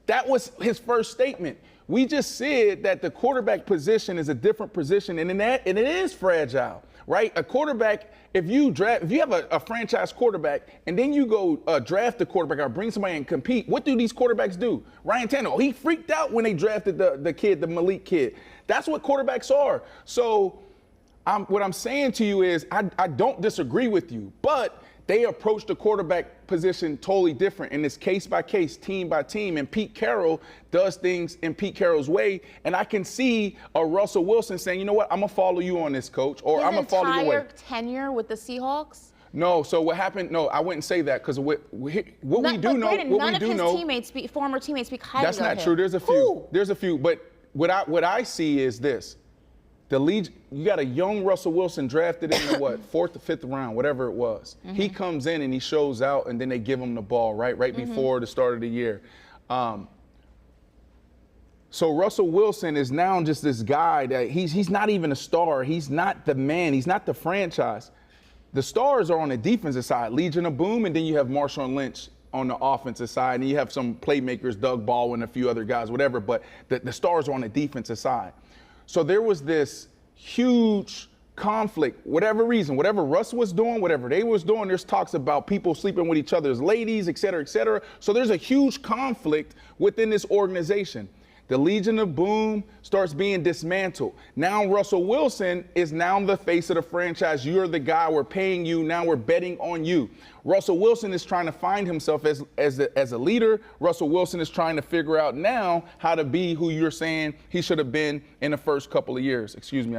That was his first statement. We just said that the quarterback position is a different position, and it is fragile, right? A quarterback, if you have a franchise quarterback and then you go draft a quarterback or bring somebody and compete, what do these quarterbacks do? Ryan Tannehill, he freaked out when they drafted the Malik kid. That's what quarterbacks are. So what I'm saying to you is I don't disagree with you, but they approach the quarterback position totally different, and it's case by case, team by team. And Pete Carroll does things in Pete Carroll's way. And I can see a Russell Wilson saying, you know what, I'm going to follow you on this, coach, or I'm going to follow your way. His entire tenure with the Seahawks? No, so what happened? No, I wouldn't say that because what we do know, none of his former teammates speak highly of him. That's not true. There's a few. Ooh. There's a few. But what I see is this. You got a young Russell Wilson drafted in the 4th or 5th round, whatever it was. He comes in and he shows out, and then they give him the ball right before the start of the year. So Russell Wilson is now just this guy that he's not even a star. He's not the man. He's not the franchise. The stars are on the defensive side, Legion of Boom, and then you have Marshawn Lynch on the offensive side, and you have some playmakers, Doug Ball and a few other guys, whatever, but the stars are on the defensive side. So there was this huge conflict, whatever reason, whatever Russ was doing, whatever they was doing, there's talks about people sleeping with each other's ladies, et cetera, et cetera. So there's a huge conflict within this organization. The Legion of Boom starts being dismantled. Now Russell Wilson is now the face of the franchise. You're the guy. We're paying you. Now we're betting on you. Russell Wilson is trying to find himself as a leader. Russell Wilson is trying to figure out now how to be who you're saying he should have been in the first couple of years. Excuse me.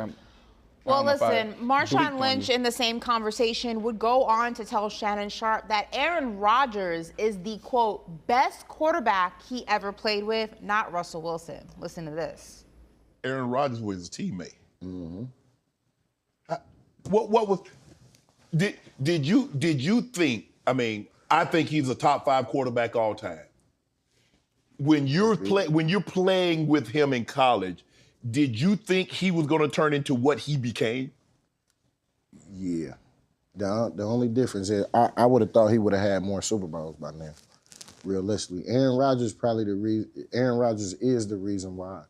Well, listen, Marshawn Lynch in the same conversation would go on to tell Shannon Sharpe that Aaron Rodgers is the, quote, best quarterback he ever played with, not Russell Wilson. Listen to this. Aaron Rodgers was his teammate. Mm-hmm. What was? Did you think? I mean, I think he's a top 5 quarterback all time. When you're playing with him in college, did you think he was going to turn into what he became? Yeah. The only difference is I would have thought he would have had more Super Bowls by now. Realistically, Aaron Rodgers is the reason why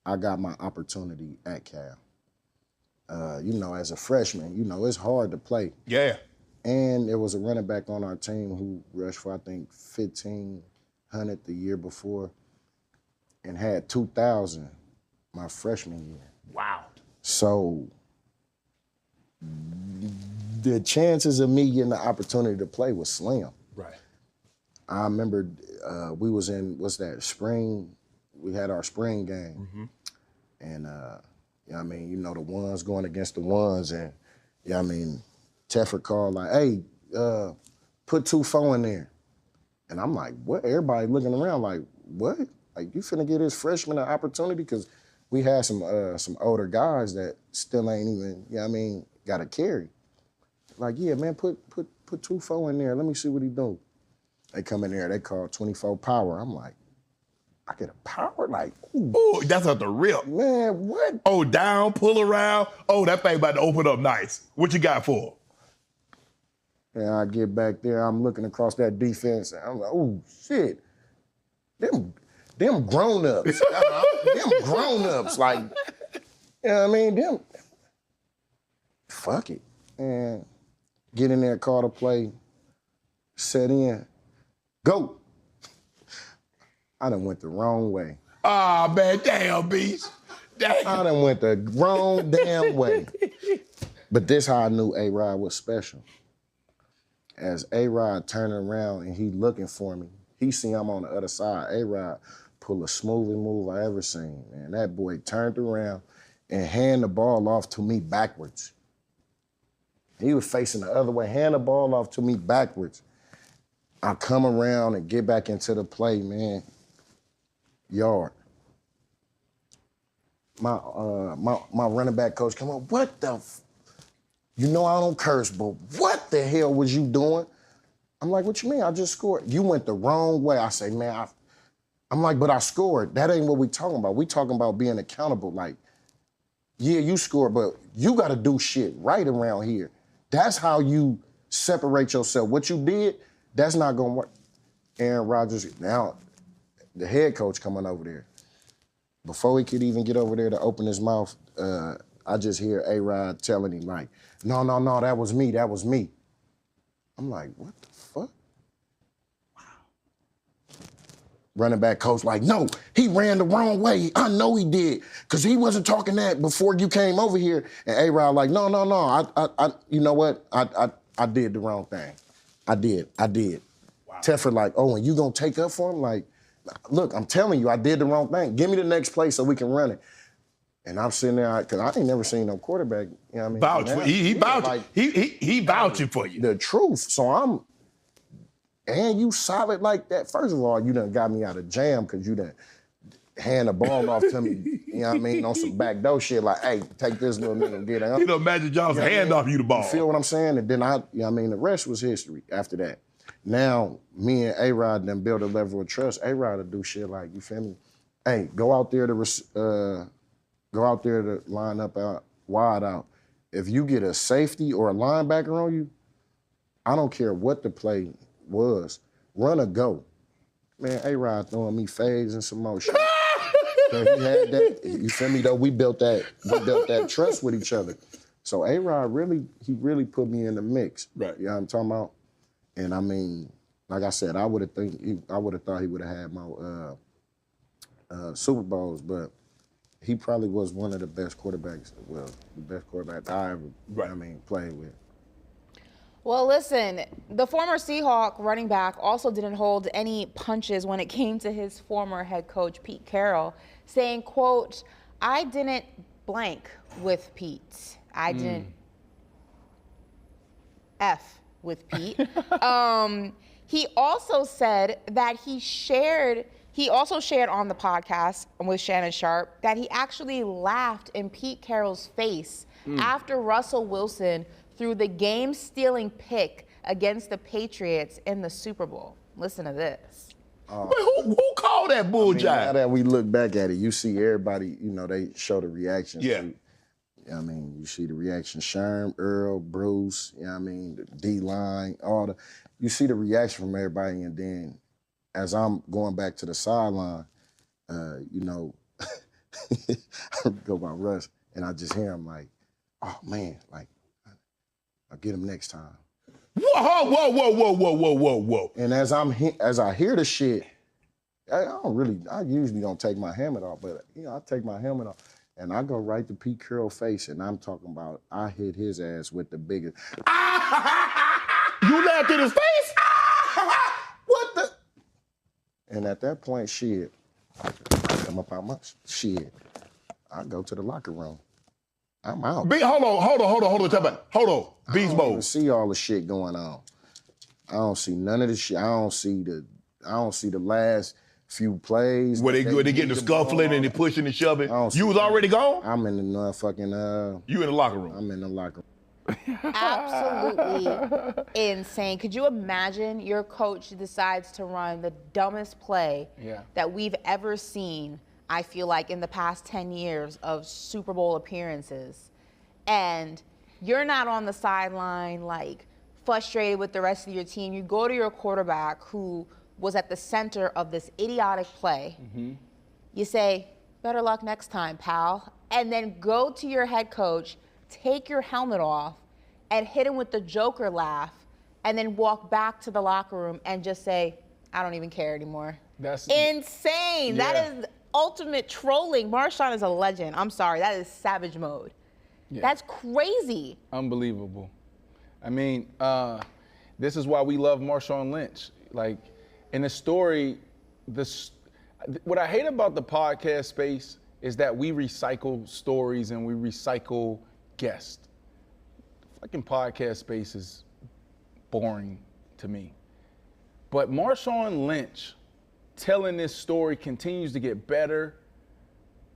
I got my opportunity at Cal. As a freshman, it's hard to play. Yeah. And there was a running back on our team who rushed for, I think, 1,500 the year before and had 2,000 my freshman year. Wow. So the chances of me getting the opportunity to play was slim. Right. I remember we was in, spring, we had our spring game. Mm-hmm. And, the ones going against the ones. And, Teffer called like, hey, put 2-4 in there. And I'm like, what? Everybody looking around like, what? Like, you finna get this freshman an opportunity? Because we had some older guys that still ain't even, got a carry. Like, yeah, man, put 2-4 in there. Let me see what he do. They come in there, they call 24 power. I'm like, I get a power? Like, ooh. Oh, that's out the rip. Man, what? Oh, down, pull around. Oh, that thing about to open up nice. What you got for? And I get back there, I'm looking across that defense, and I'm like, oh, shit. Them grown-ups. Them grown-ups. Like, them. Fuck it. And get in there, call the play, set in, go. I done went the wrong way. Ah, man, damn, Beast. Damn. I done went the wrong damn way. But this how I knew A-Rod was special. As A-Rod turning around and he looking for me, he see I'm on the other side. A-Rod pull the smoothest move I ever seen, man. That boy turned around and hand the ball off to me backwards. He was facing the other way, hand the ball off to me backwards. I come around and get back into the play, man. Yard. My running back coach come up, what the I don't curse, but what the hell was you doing? I'm like, what you mean? I just scored. You went the wrong way. I say, man, I'm like, but I scored. That ain't what we talking about. We talking about being accountable. Like, yeah, you scored, but you got to do shit right around here. That's how you separate yourself. What you did, that's not going to work. Aaron Rodgers, now the head coach coming over there. Before he could even get over there to open his mouth, I just hear A-Rod telling him, like, no, that was me. I'm like, what the fuck? Wow. Running back coach like, no, he ran the wrong way. I know he did, because he wasn't talking that before you came over here. And A-Rod like, no, I you know what? I did the wrong thing. I did. Wow. Teffer like, oh, and you gonna take up for him? Like, look, I'm telling you, I did the wrong thing. Give me the next play so we can run it. And I'm sitting there, because I ain't never seen no quarterback, Vouch for he vouching. Like, he vouching for you. The truth. So and you solid like that. First of all, you done got me out of jam because you done hand the ball off to me, on some backdoor shit like, hey, take this little nigga and get out. You know, Magic Johnson hand off you the ball. You feel what I'm saying? And then the rest was history after that. Now, me and A-Rod done build a level of trust. A-Rod will do shit like, you feel me? Hey, go out there to line up out, wide out. If you get a safety or a linebacker on you, I don't care what the play was, run or go. Man, A-Rod throwing me fades and some more shit. So he had that, you feel me though? We built that trust with each other. So A-Rod really put me in the mix. Right. You know what I'm talking about? And like I said, I would have thought he would have had Super Bowls, but he probably was one of the best quarterbacks. Well, the best quarterback I ever, played with. Well, listen, the former Seahawk running back also didn't hold any punches when it came to his former head coach, Pete Carroll, saying, quote, "I didn't blank with Pete. I didn't F with Pete." He also said that he also shared on the podcast with Shannon Sharp that he actually laughed in Pete Carroll's face after Russell Wilson threw the game-stealing pick against the Patriots in the Super Bowl. Listen to this. Who called that bull jive? Now that we look back at it, you see everybody, they show the reactions. Yeah. You see the reaction, Sherm, Earl, Bruce, the D-line, you see the reaction from everybody, and then as I'm going back to the sideline, I go by Russ, and I just hear him like, "Oh man, like I'll get him next time." Whoa. And as I hear the shit, I usually don't take my helmet off, but I take my helmet off and I go right to Pete Carroll's face, and I'm talking about I hit his ass with the biggest. You laughed in his face? What the? And at that point, shit, I come up out my shit. I go to the locker room. I'm out. Hold on. Beast I don't mode. even see all the shit going on. I don't see none of the shit. I don't see the last few plays. Where they getting the scuffling and they pushing and shoving. You was already gone? I'm in the motherfucking You in the locker room. I'm in the locker room. Absolutely insane. Could you imagine your coach decides to run the dumbest play that we've ever seen, I feel like, in the past 10 years of Super Bowl appearances, and you're not on the sideline like frustrated with the rest of your team. You go to your quarterback who was at the center of this idiotic play. You say, "Better luck next time, pal," and then go to your head coach, take your helmet off, and hit him with the Joker laugh, and then walk back to the locker room and just say, "I don't even care anymore." That's insane. Yeah. That is ultimate trolling. Marshawn is a legend. I'm sorry. That is savage mode. Yeah. That's crazy. Unbelievable. I mean, this is why we love Marshawn Lynch. Like, in the story, what I hate about the podcast space is that we recycle stories and we recycle guests. Fucking podcast space is boring to me. But Marshawn Lynch telling this story continues to get better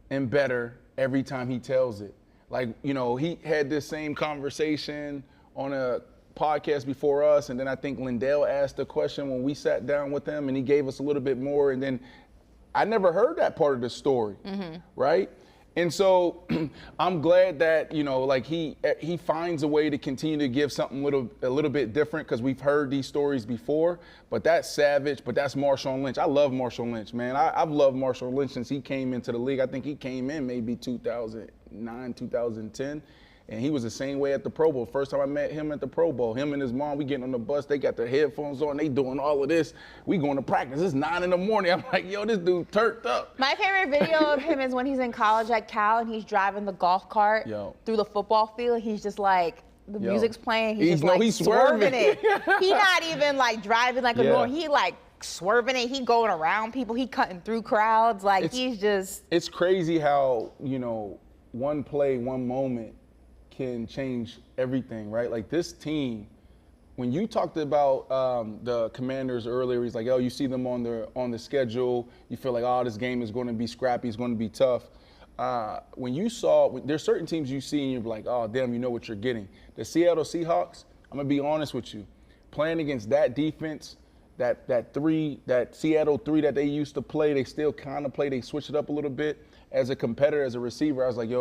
and better every time he tells it. Like, he had this same conversation on a podcast before us, and then I think Lindell asked a question when we sat down with him, and he gave us a little bit more, and then I never heard that part of the story, right? And so I'm glad that, he finds a way to continue to give something a little bit different, because we've heard these stories before, but that's savage, but that's Marshawn Lynch. I love Marshawn Lynch, man. I've loved Marshawn Lynch since he came into the league. I think he came in maybe 2009, 2010. And he was the same way at the Pro Bowl. First time I met him at the Pro Bowl, him and his mom, we getting on the bus, they got their headphones on, they doing all of this. We going to practice, it's 9 in the morning. I'm like, yo, this dude turked up. My favorite video of him is when he's in college at Cal and he's driving the golf cart through the football field. He's just like, the music's playing, he's swerving it. He's not even like driving like a normal, he like swerving it, he going around people, he cutting through crowds, like he's just. It's crazy how, one play, one moment can change everything, right? Like this team, when you talked about the Commanders earlier, he's like, you see them on the schedule, you feel like, this game is going to be scrappy, it's going to be tough. When there's certain teams you see and you're like, oh, damn, you know what you're getting. The Seattle Seahawks, I'm going to be honest with you, playing against that defense, that Seattle 3 that they used to play, they still kind of play, they switch it up a little bit. As a competitor, as a receiver, I was like,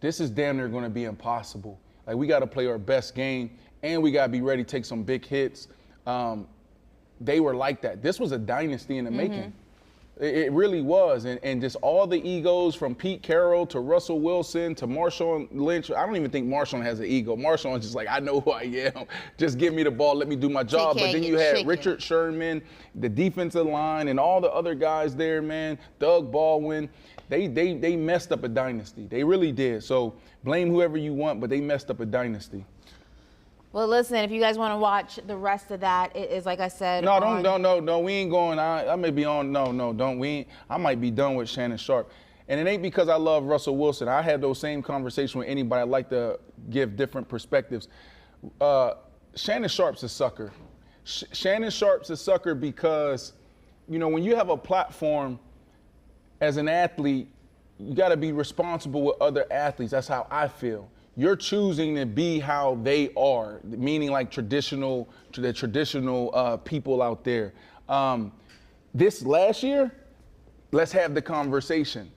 this is damn near going to be impossible. Like, we got to play our best game, and we got to be ready to take some big hits. They were like that. This was a dynasty in the making. It really was, and just all the egos from Pete Carroll to Russell Wilson to Marshawn Lynch. I don't even think Marshawn has an ego. Marshawn is just like, I know who I am. Just give me the ball, let me do my job. But then you had Richard Sherman, the defensive line, and all the other guys there, man. Doug Baldwin. They messed up a dynasty. They really did. So blame whoever you want, but they messed up a dynasty. Well, listen, if you guys want to watch the rest of that, it is, like I said. No, no, we ain't going. I may be on. No, don't. I might be done with Shannon Sharpe. And it ain't because I love Russell Wilson. I had those same conversations with anybody. I like to give different perspectives. Shannon Sharpe's a sucker. Shannon Sharpe's a sucker because, you know, when you have a platform as an athlete, you got to be responsible with other athletes. That's how I feel. You're choosing to be how they are, meaning like the traditional people out there. This last year, let's have the conversation.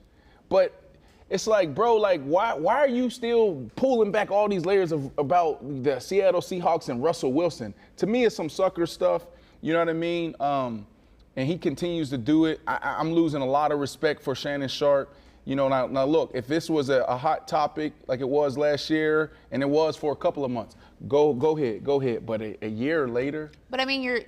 But it's like, bro, like why are you still pulling back all these layers about the Seattle Seahawks and Russell Wilson? To me, it's some sucker stuff. You know what I mean? And he continues to do it. I'm losing a lot of respect for Shannon Sharpe. You know, now look, if this was a hot topic like it was last year, and it was for a couple of months, go ahead. But a year later. But I mean,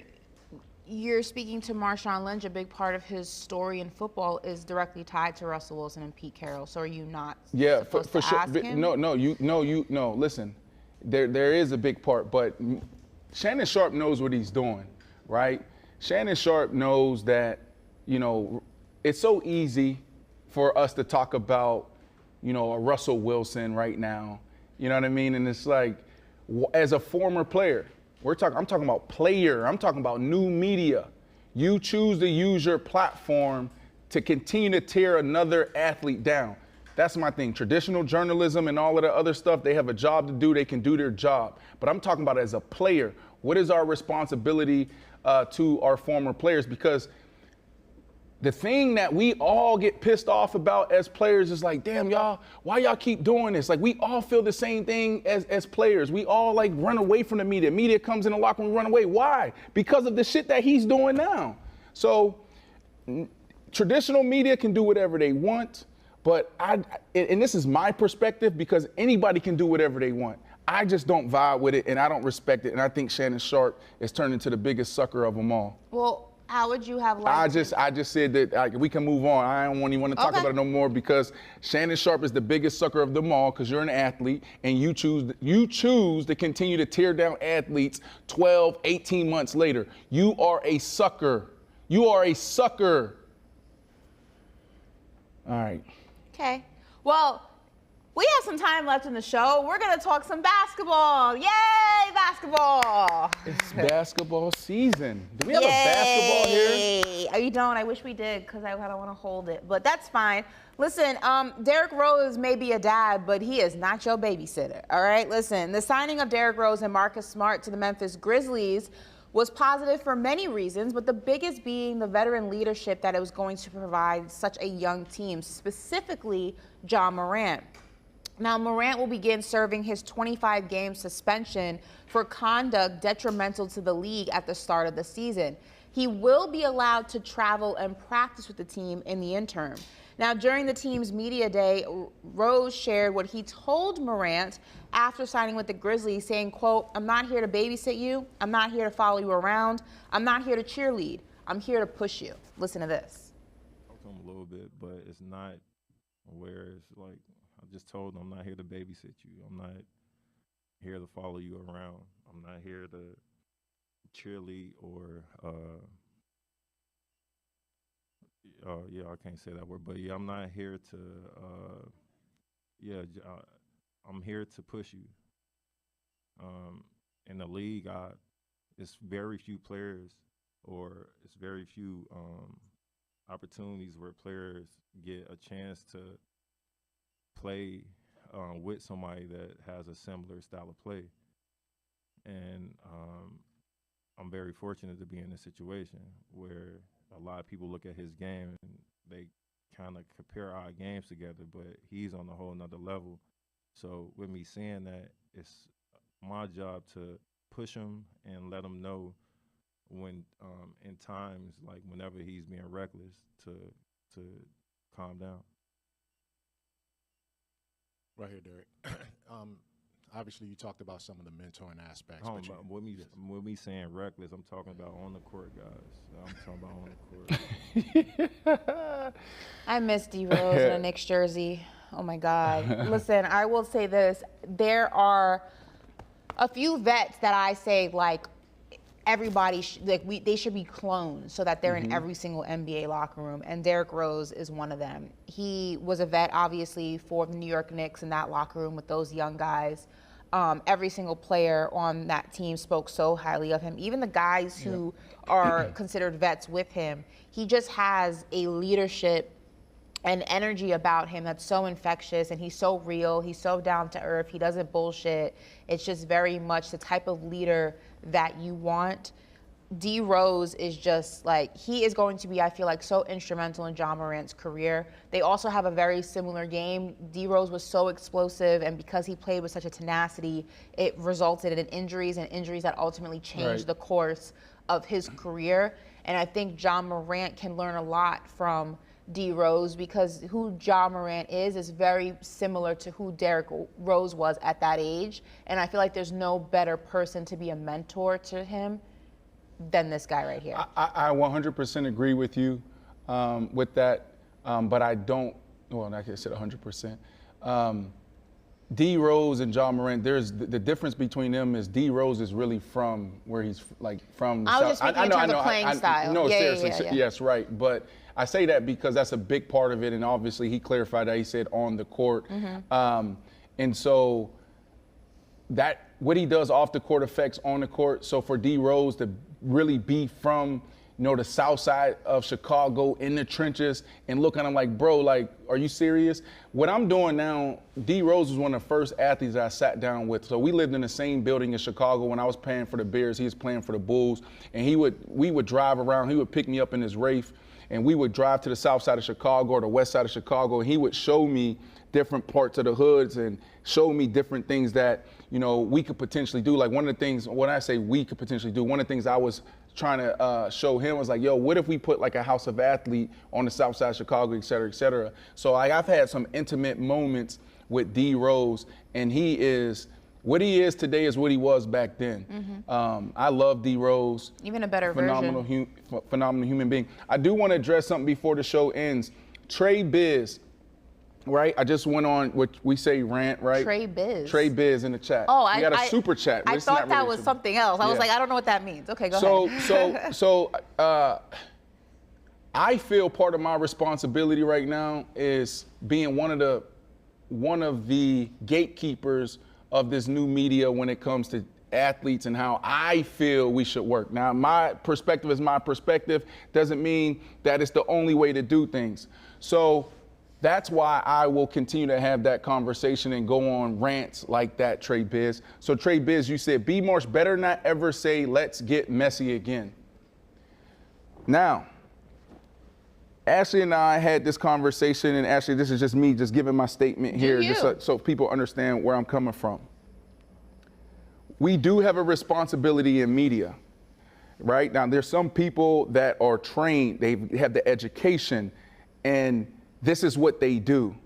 you're speaking to Marshawn Lynch. A big part of his story in football is directly tied to Russell Wilson and Pete Carroll. So are you not? Yeah, supposed for to sure. ask him? No. Listen, there is a big part, but Shannon Sharpe knows what he's doing, right? Shannon Sharpe knows that, you know, it's so easy for us to talk about, you know, a Russell Wilson right now. You know what I mean? And it's like, as a former player, I'm talking about player. I'm talking about new media. You choose to use your platform to continue to tear another athlete down. That's my thing. Traditional journalism and all of the other stuff, they have a job to do. They can do their job. But I'm talking about as a player, what is our responsibility to our former players? Because the thing that we all get pissed off about as players is like, damn, y'all, why y'all keep doing this? Like, we all feel the same thing as players. We all, like, run away from the media. Media comes in the locker room, we run away. Why? Because of the shit that he's doing now. So traditional media can do whatever they want, but and this is my perspective, because anybody can do whatever they want. I just don't vibe with it, and I don't respect it, and I think Shannon Sharpe is turned into the biggest sucker of them all. Well, how would you have liked I just said that we can move on. I don't even want to talk about it no more, because Shannon Sharpe is the biggest sucker of them all, because you're an athlete and you choose to continue to tear down athletes 12, 18 months later. You are a sucker. You are a sucker. All right. Okay. Well, we have some time left in the show. We're going to talk some basketball. Yay, basketball. It's basketball season. Do we have a basketball here? Oh, you don't? I wish we did, because I don't want to hold it. But that's fine. Listen, Derrick Rose may be a dad, but he is not your babysitter. All right? Listen, the signing of Derrick Rose and Marcus Smart to the Memphis Grizzlies was positive for many reasons, but the biggest being the veteran leadership that it was going to provide such a young team, specifically John Morant. Now, Morant will begin serving his 25-game suspension for conduct detrimental to the league at the start of the season. He will be allowed to travel and practice with the team in the interim. Now, during the team's media day, Rose shared what he told Morant after signing with the Grizzlies, saying, quote, "I'm not here to babysit you. I'm not here to follow you around. I'm not here to cheerlead. I'm here to push you." Listen to this. I talked to him a little bit, but it's not where it's like, I just told him I'm not here to babysit you. I'm not here to follow you around. I'm not here to cheerlead or yeah, I can't say that word, but yeah, I'm not here to I'm here to push you. In the league, it's very few players, or it's very few opportunities where players get a chance to play with somebody that has a similar style of play. And I'm very fortunate to be in a situation where a lot of people look at his game and they kind of compare our games together, but he's on a whole nother level. So with me saying that, it's my job to push him and let him know when in times like whenever he's being reckless to calm down. Right here, Derrick. Obviously, you talked about some of the mentoring aspects. When we saying reckless, I'm talking about on the court, guys. I'm talking about on the court. I miss D Rose in a Knicks jersey. Oh my God. Listen, I will say this. There are a few vets that I say, like, everybody, they should be cloned so that they're in every single NBA locker room. And Derrick Rose is one of them. He was a vet, obviously, for the New York Knicks in that locker room with those young guys. Every single player on that team spoke so highly of him. Even the guys who are considered vets with him, he just has a leadership and energy about him that's so infectious, and he's so real. He's so down to earth. He doesn't bullshit. It's just very much the type of leader that you want. D Rose is just like, he is going to be, I feel like, so instrumental in John Morant's career. They also have a very similar game. D Rose was so explosive, and because he played with such a tenacity, it resulted in injuries that ultimately changed the course of his career. And I think John Morant can learn a lot from D Rose, because who John Morant is very similar to who Derrick Rose was at that age. And I feel like there's no better person to be a mentor to him than this guy right here. I 100% agree with you with that, but I don't, well, like I said, 100%. D Rose and John Morant, there's the difference between them is D Rose is really from where he's like from. I was just speaking in terms of playing style. No, Yeah, seriously, yeah. yes, right. But I say that because that's a big part of it, and obviously he clarified that. He said on the court, and so that what he does off the court affects on the court. So for D Rose to really be from, you know, the south side of Chicago in the trenches and look at him like, bro, like, are you serious? What I'm doing now, D Rose was one of the first athletes I sat down with. So we lived in the same building in Chicago. When I was playing for the Bears, he was playing for the Bulls, and we would drive around. He would pick me up in his Wraith, and we would drive to the south side of Chicago or the west side of Chicago, and he would show me different parts of the hoods and show me different things that, you know, we could potentially do. Like one of the things, when I say we could potentially do, one of the things I was trying to show him was like, yo, what if we put like a house of athlete on the south side of Chicago, et cetera, et cetera. So I've had some intimate moments with D Rose, and he is, what he is today is what he was back then. I love D Rose. Even a better version. Phenomenal human being. I do want to address something before the show ends. Trey Biz, right? I just went on what we say rant, right? Trey Biz. Trey Biz in the chat. Oh, we got a super chat. I thought that was something else. I was like, I don't know what that means. Okay, go ahead. So I feel part of my responsibility right now is being one of the gatekeepers of this new media when it comes to athletes and how I feel we should work. Now, my perspective is my perspective. Doesn't mean that it's the only way to do things. So that's why I will continue to have that conversation and go on rants like that, Trey Biz. So Trey Biz, you said, B. Marsh better not ever say, let's get messy again. Now, Ashley and I had this conversation, and Ashley, this is just me just giving my statement here just so people understand where I'm coming from. We do have a responsibility in media, right? Now, there's some people that are trained, they have the education, and this is what they do.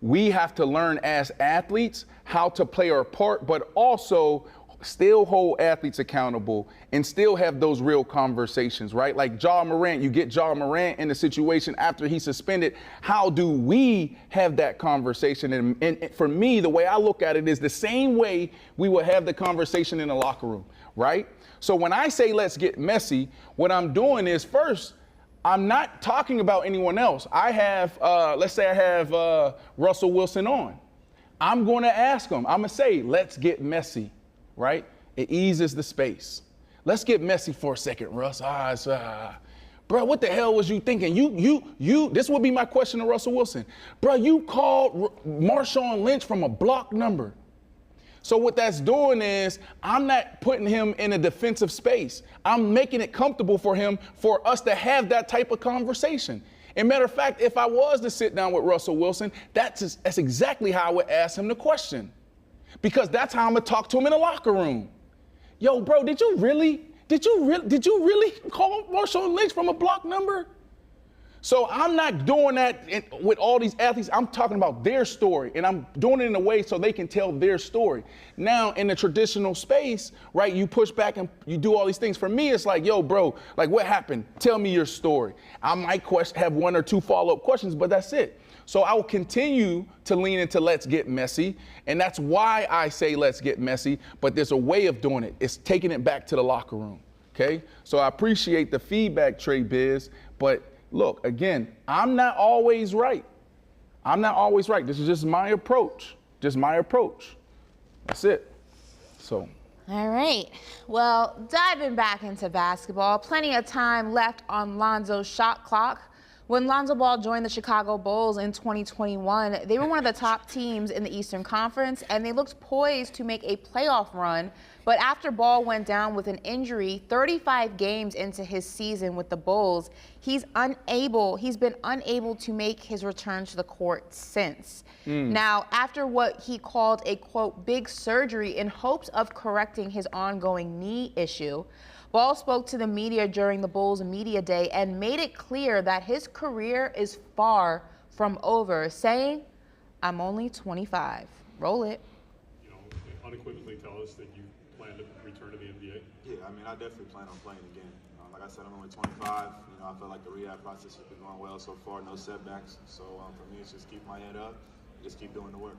We have to learn as athletes how to play our part, but also still hold athletes accountable and still have those real conversations, right? Like John Morant, you get John Morant in the situation after he's suspended. How do we have that conversation? And for me, the way I look at it is the same way we would have the conversation in the locker room, right? So when I say let's get messy, what I'm doing is first, I'm not talking about anyone else. I have, let's say I have Russell Wilson on. I'm going to ask him, I'm going to say, let's get messy, right? It eases the space. Let's get messy for a second, Russ. Bro, what the hell was you thinking? This would be my question to Russell Wilson. Bro, you called Marshawn Lynch from a block number. So what that's doing is I'm not putting him in a defensive space. I'm making it comfortable for him, for us to have that type of conversation. And matter of fact, if I was to sit down with Russell Wilson, that's exactly how I would ask him the question. Because that's how I'm going to talk to him in the locker room. Yo, bro, did you really Did you really call Marshawn Lynch from a block number? So I'm not doing that with all these athletes. I'm talking about their story, and I'm doing it in a way so they can tell their story. Now, in the traditional space, right, you push back and you do all these things. For me, it's like, yo, bro, like, what happened? Tell me your story. I might have one or two follow-up questions, but that's it. So I will continue to lean into let's get messy, and that's why I say let's get messy, but there's a way of doing it. It's taking it back to the locker room, okay? So I appreciate the feedback, Trey Biz, but look, again, I'm not always right. I'm not always right. This is just my approach. Just my approach. That's it. So. All right. Well, diving back into basketball, plenty of time left on Lonzo's shot clock. When Lonzo Ball joined the Chicago Bulls in 2021, they were one of the top teams in the Eastern Conference, and they looked poised to make a playoff run. But after Ball went down with an injury, 35 games into his season with the Bulls, he's been unable to make his return to the court since. Now, after what he called a, quote, big surgery in hopes of correcting his ongoing knee issue, Ball spoke to the media during the Bulls media day and made it clear that his career is far from over, saying, "I'm only 25. Roll it." You know, unequivocally tell us that you plan to return to the NBA. Yeah, I mean, I definitely plan on playing again. Like I said, I'm only 25. You know, I feel like the rehab process has been going well so far, no setbacks. So for me, it's just keep my head up and just keep doing the work.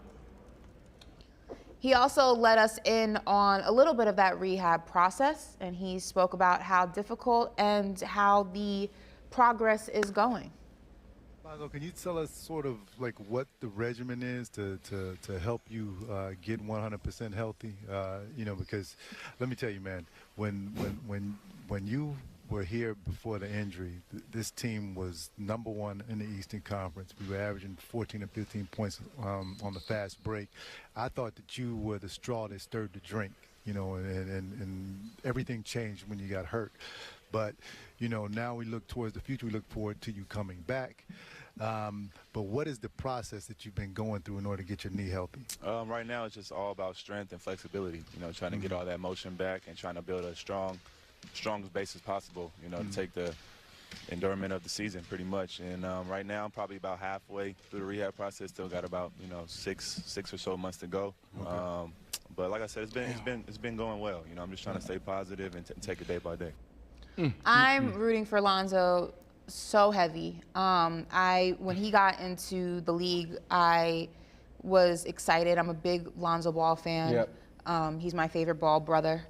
He also let us in on a little bit of that rehab process, and he spoke about how difficult and how the progress is going. Lonzo, can you tell us sort of like what the regimen is to help you get 100% healthy? You know, because let me tell you, man, when you were here before the injury, this team was #1 in the Eastern Conference. We were averaging 14 and 15 points on the fast break. I thought that you were the straw that stirred the drink, you know, and everything changed when you got hurt. But, you know, now we look towards the future. We look forward to you coming back. But what is the process that you've been going through in order to get your knee healthy? Right now, it's just all about strength and flexibility, you know, trying to get all that motion back and trying to build a strongest base as possible, you know, to take the endurance of the season pretty much. And right now I'm probably about halfway through the rehab process. Still got about, you know, six or so months to go. Okay. But like I said, it's been going well. You know, I'm just trying to stay positive and take it day by day. I'm rooting for Lonzo so heavy. When he got into the league, I was excited. I'm a big Lonzo Ball fan. Yep. He's my favorite Ball brother.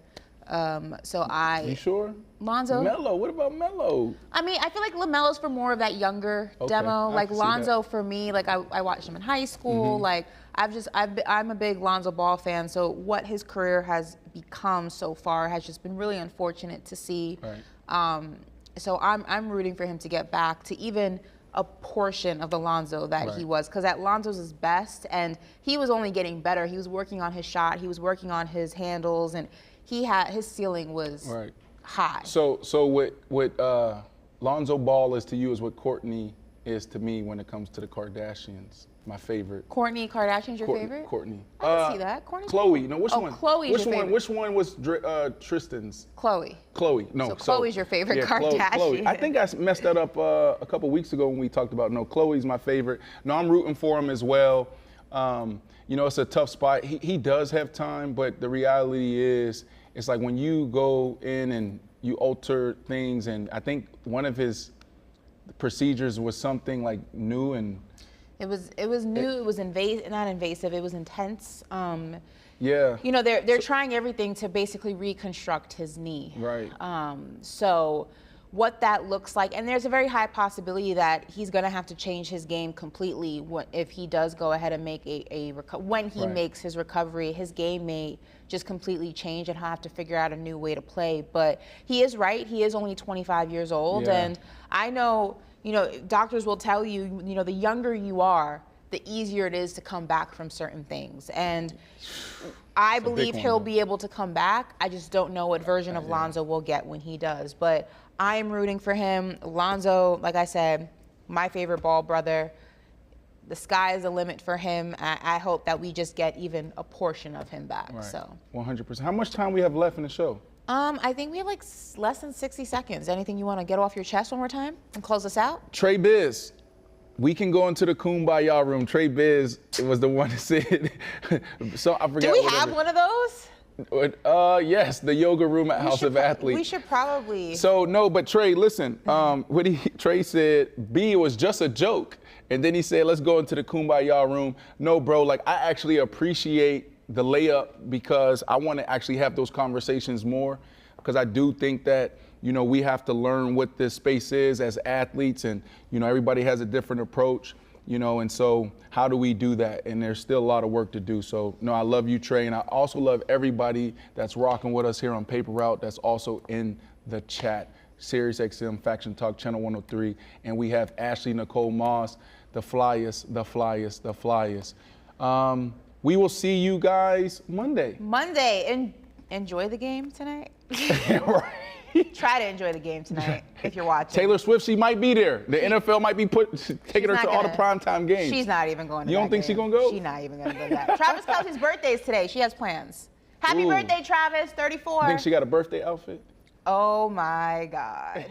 You sure? Lonzo. Melo. What about Melo? I mean, I feel like LaMelo's for more of that younger demo. Like Lonzo, for me, like I watched him in high school. Like I'm a big Lonzo Ball fan. So what his career has become so far has just been really unfortunate to see. Right. So I'm rooting for him to get back to even a portion of the Lonzo that he was, because at Lonzo's his best, and he was only getting better. He was working on his shot. He was working on his handles, and his ceiling was high. So what Lonzo Ball is to you is what Courtney is to me when it comes to the Kardashians. My favorite. Kourtney Kardashian's your favorite? Courtney. I can see that. Kourtney's Chloe. No, which one? Chloe's your favorite. Which one was Tristan's? Chloe. No. So Chloe's your favorite Kardashian. Chloe. I think I messed that up a couple weeks ago when we talked about. No, Chloe's my favorite. No, I'm rooting for him as well. You know, it's a tough spot. He does have time, but the reality is, it's like when you go in and you alter things, and I think one of his procedures was something like new and. It was new. It was not invasive. It was intense. Yeah. You know, they're trying everything to basically reconstruct his knee. Right. So what that looks like, and there's a very high possibility that he's going to have to change his game completely if he does go ahead and make when he makes his recovery, his game may just completely change, and he'll have to figure out a new way to play. But he is right. He is only 25 years old, and I know. You know, doctors will tell you, you know, the younger you are, the easier it is to come back from certain things. And I believe he'll be able to come back. I just don't know what version of Lonzo we'll get when he does. But I am rooting for him. Lonzo, like I said, my favorite Ball brother. The sky is the limit for him. I hope that we just get even a portion of him back. Right. So 100%. How much time we have left in the show? I think we have like less than 60 seconds. Anything you want to get off your chest one more time and close us out? Trey Biz, we can go into the Kumbaya room. Trey Biz was the one that said, so I forgot. Do we have one of those? Yes, the yoga room at House of Athletes. We should probably. So no, but Trey, listen, Trey said, B, it was just a joke. And then he said, let's go into the Kumbaya room. No, bro, like I actually appreciate the layup because I want to actually have those conversations more, because I do think that, you know, we have to learn what this space is as athletes, and, you know, everybody has a different approach, you know, and so how do we do that? And there's still a lot of work to do. So, no, I love you, Trey, and I also love everybody that's rocking with us here on Paper Route that's also in the chat. Sirius XM Faction Talk Channel 103, and we have Ashley Nicole Moss, the flyest. We will see you guys Monday. And enjoy the game tonight. Right. Try to enjoy the game tonight if you're watching. Taylor Swift, she might be there. The NFL might be taking her to all the primetime games. She's not even going to You don't think she's going to go? She's not even going to go to that. Travis Kelce's birthday is today. She has plans. Happy birthday, Travis, 34. Think she got a birthday outfit? Oh, my God.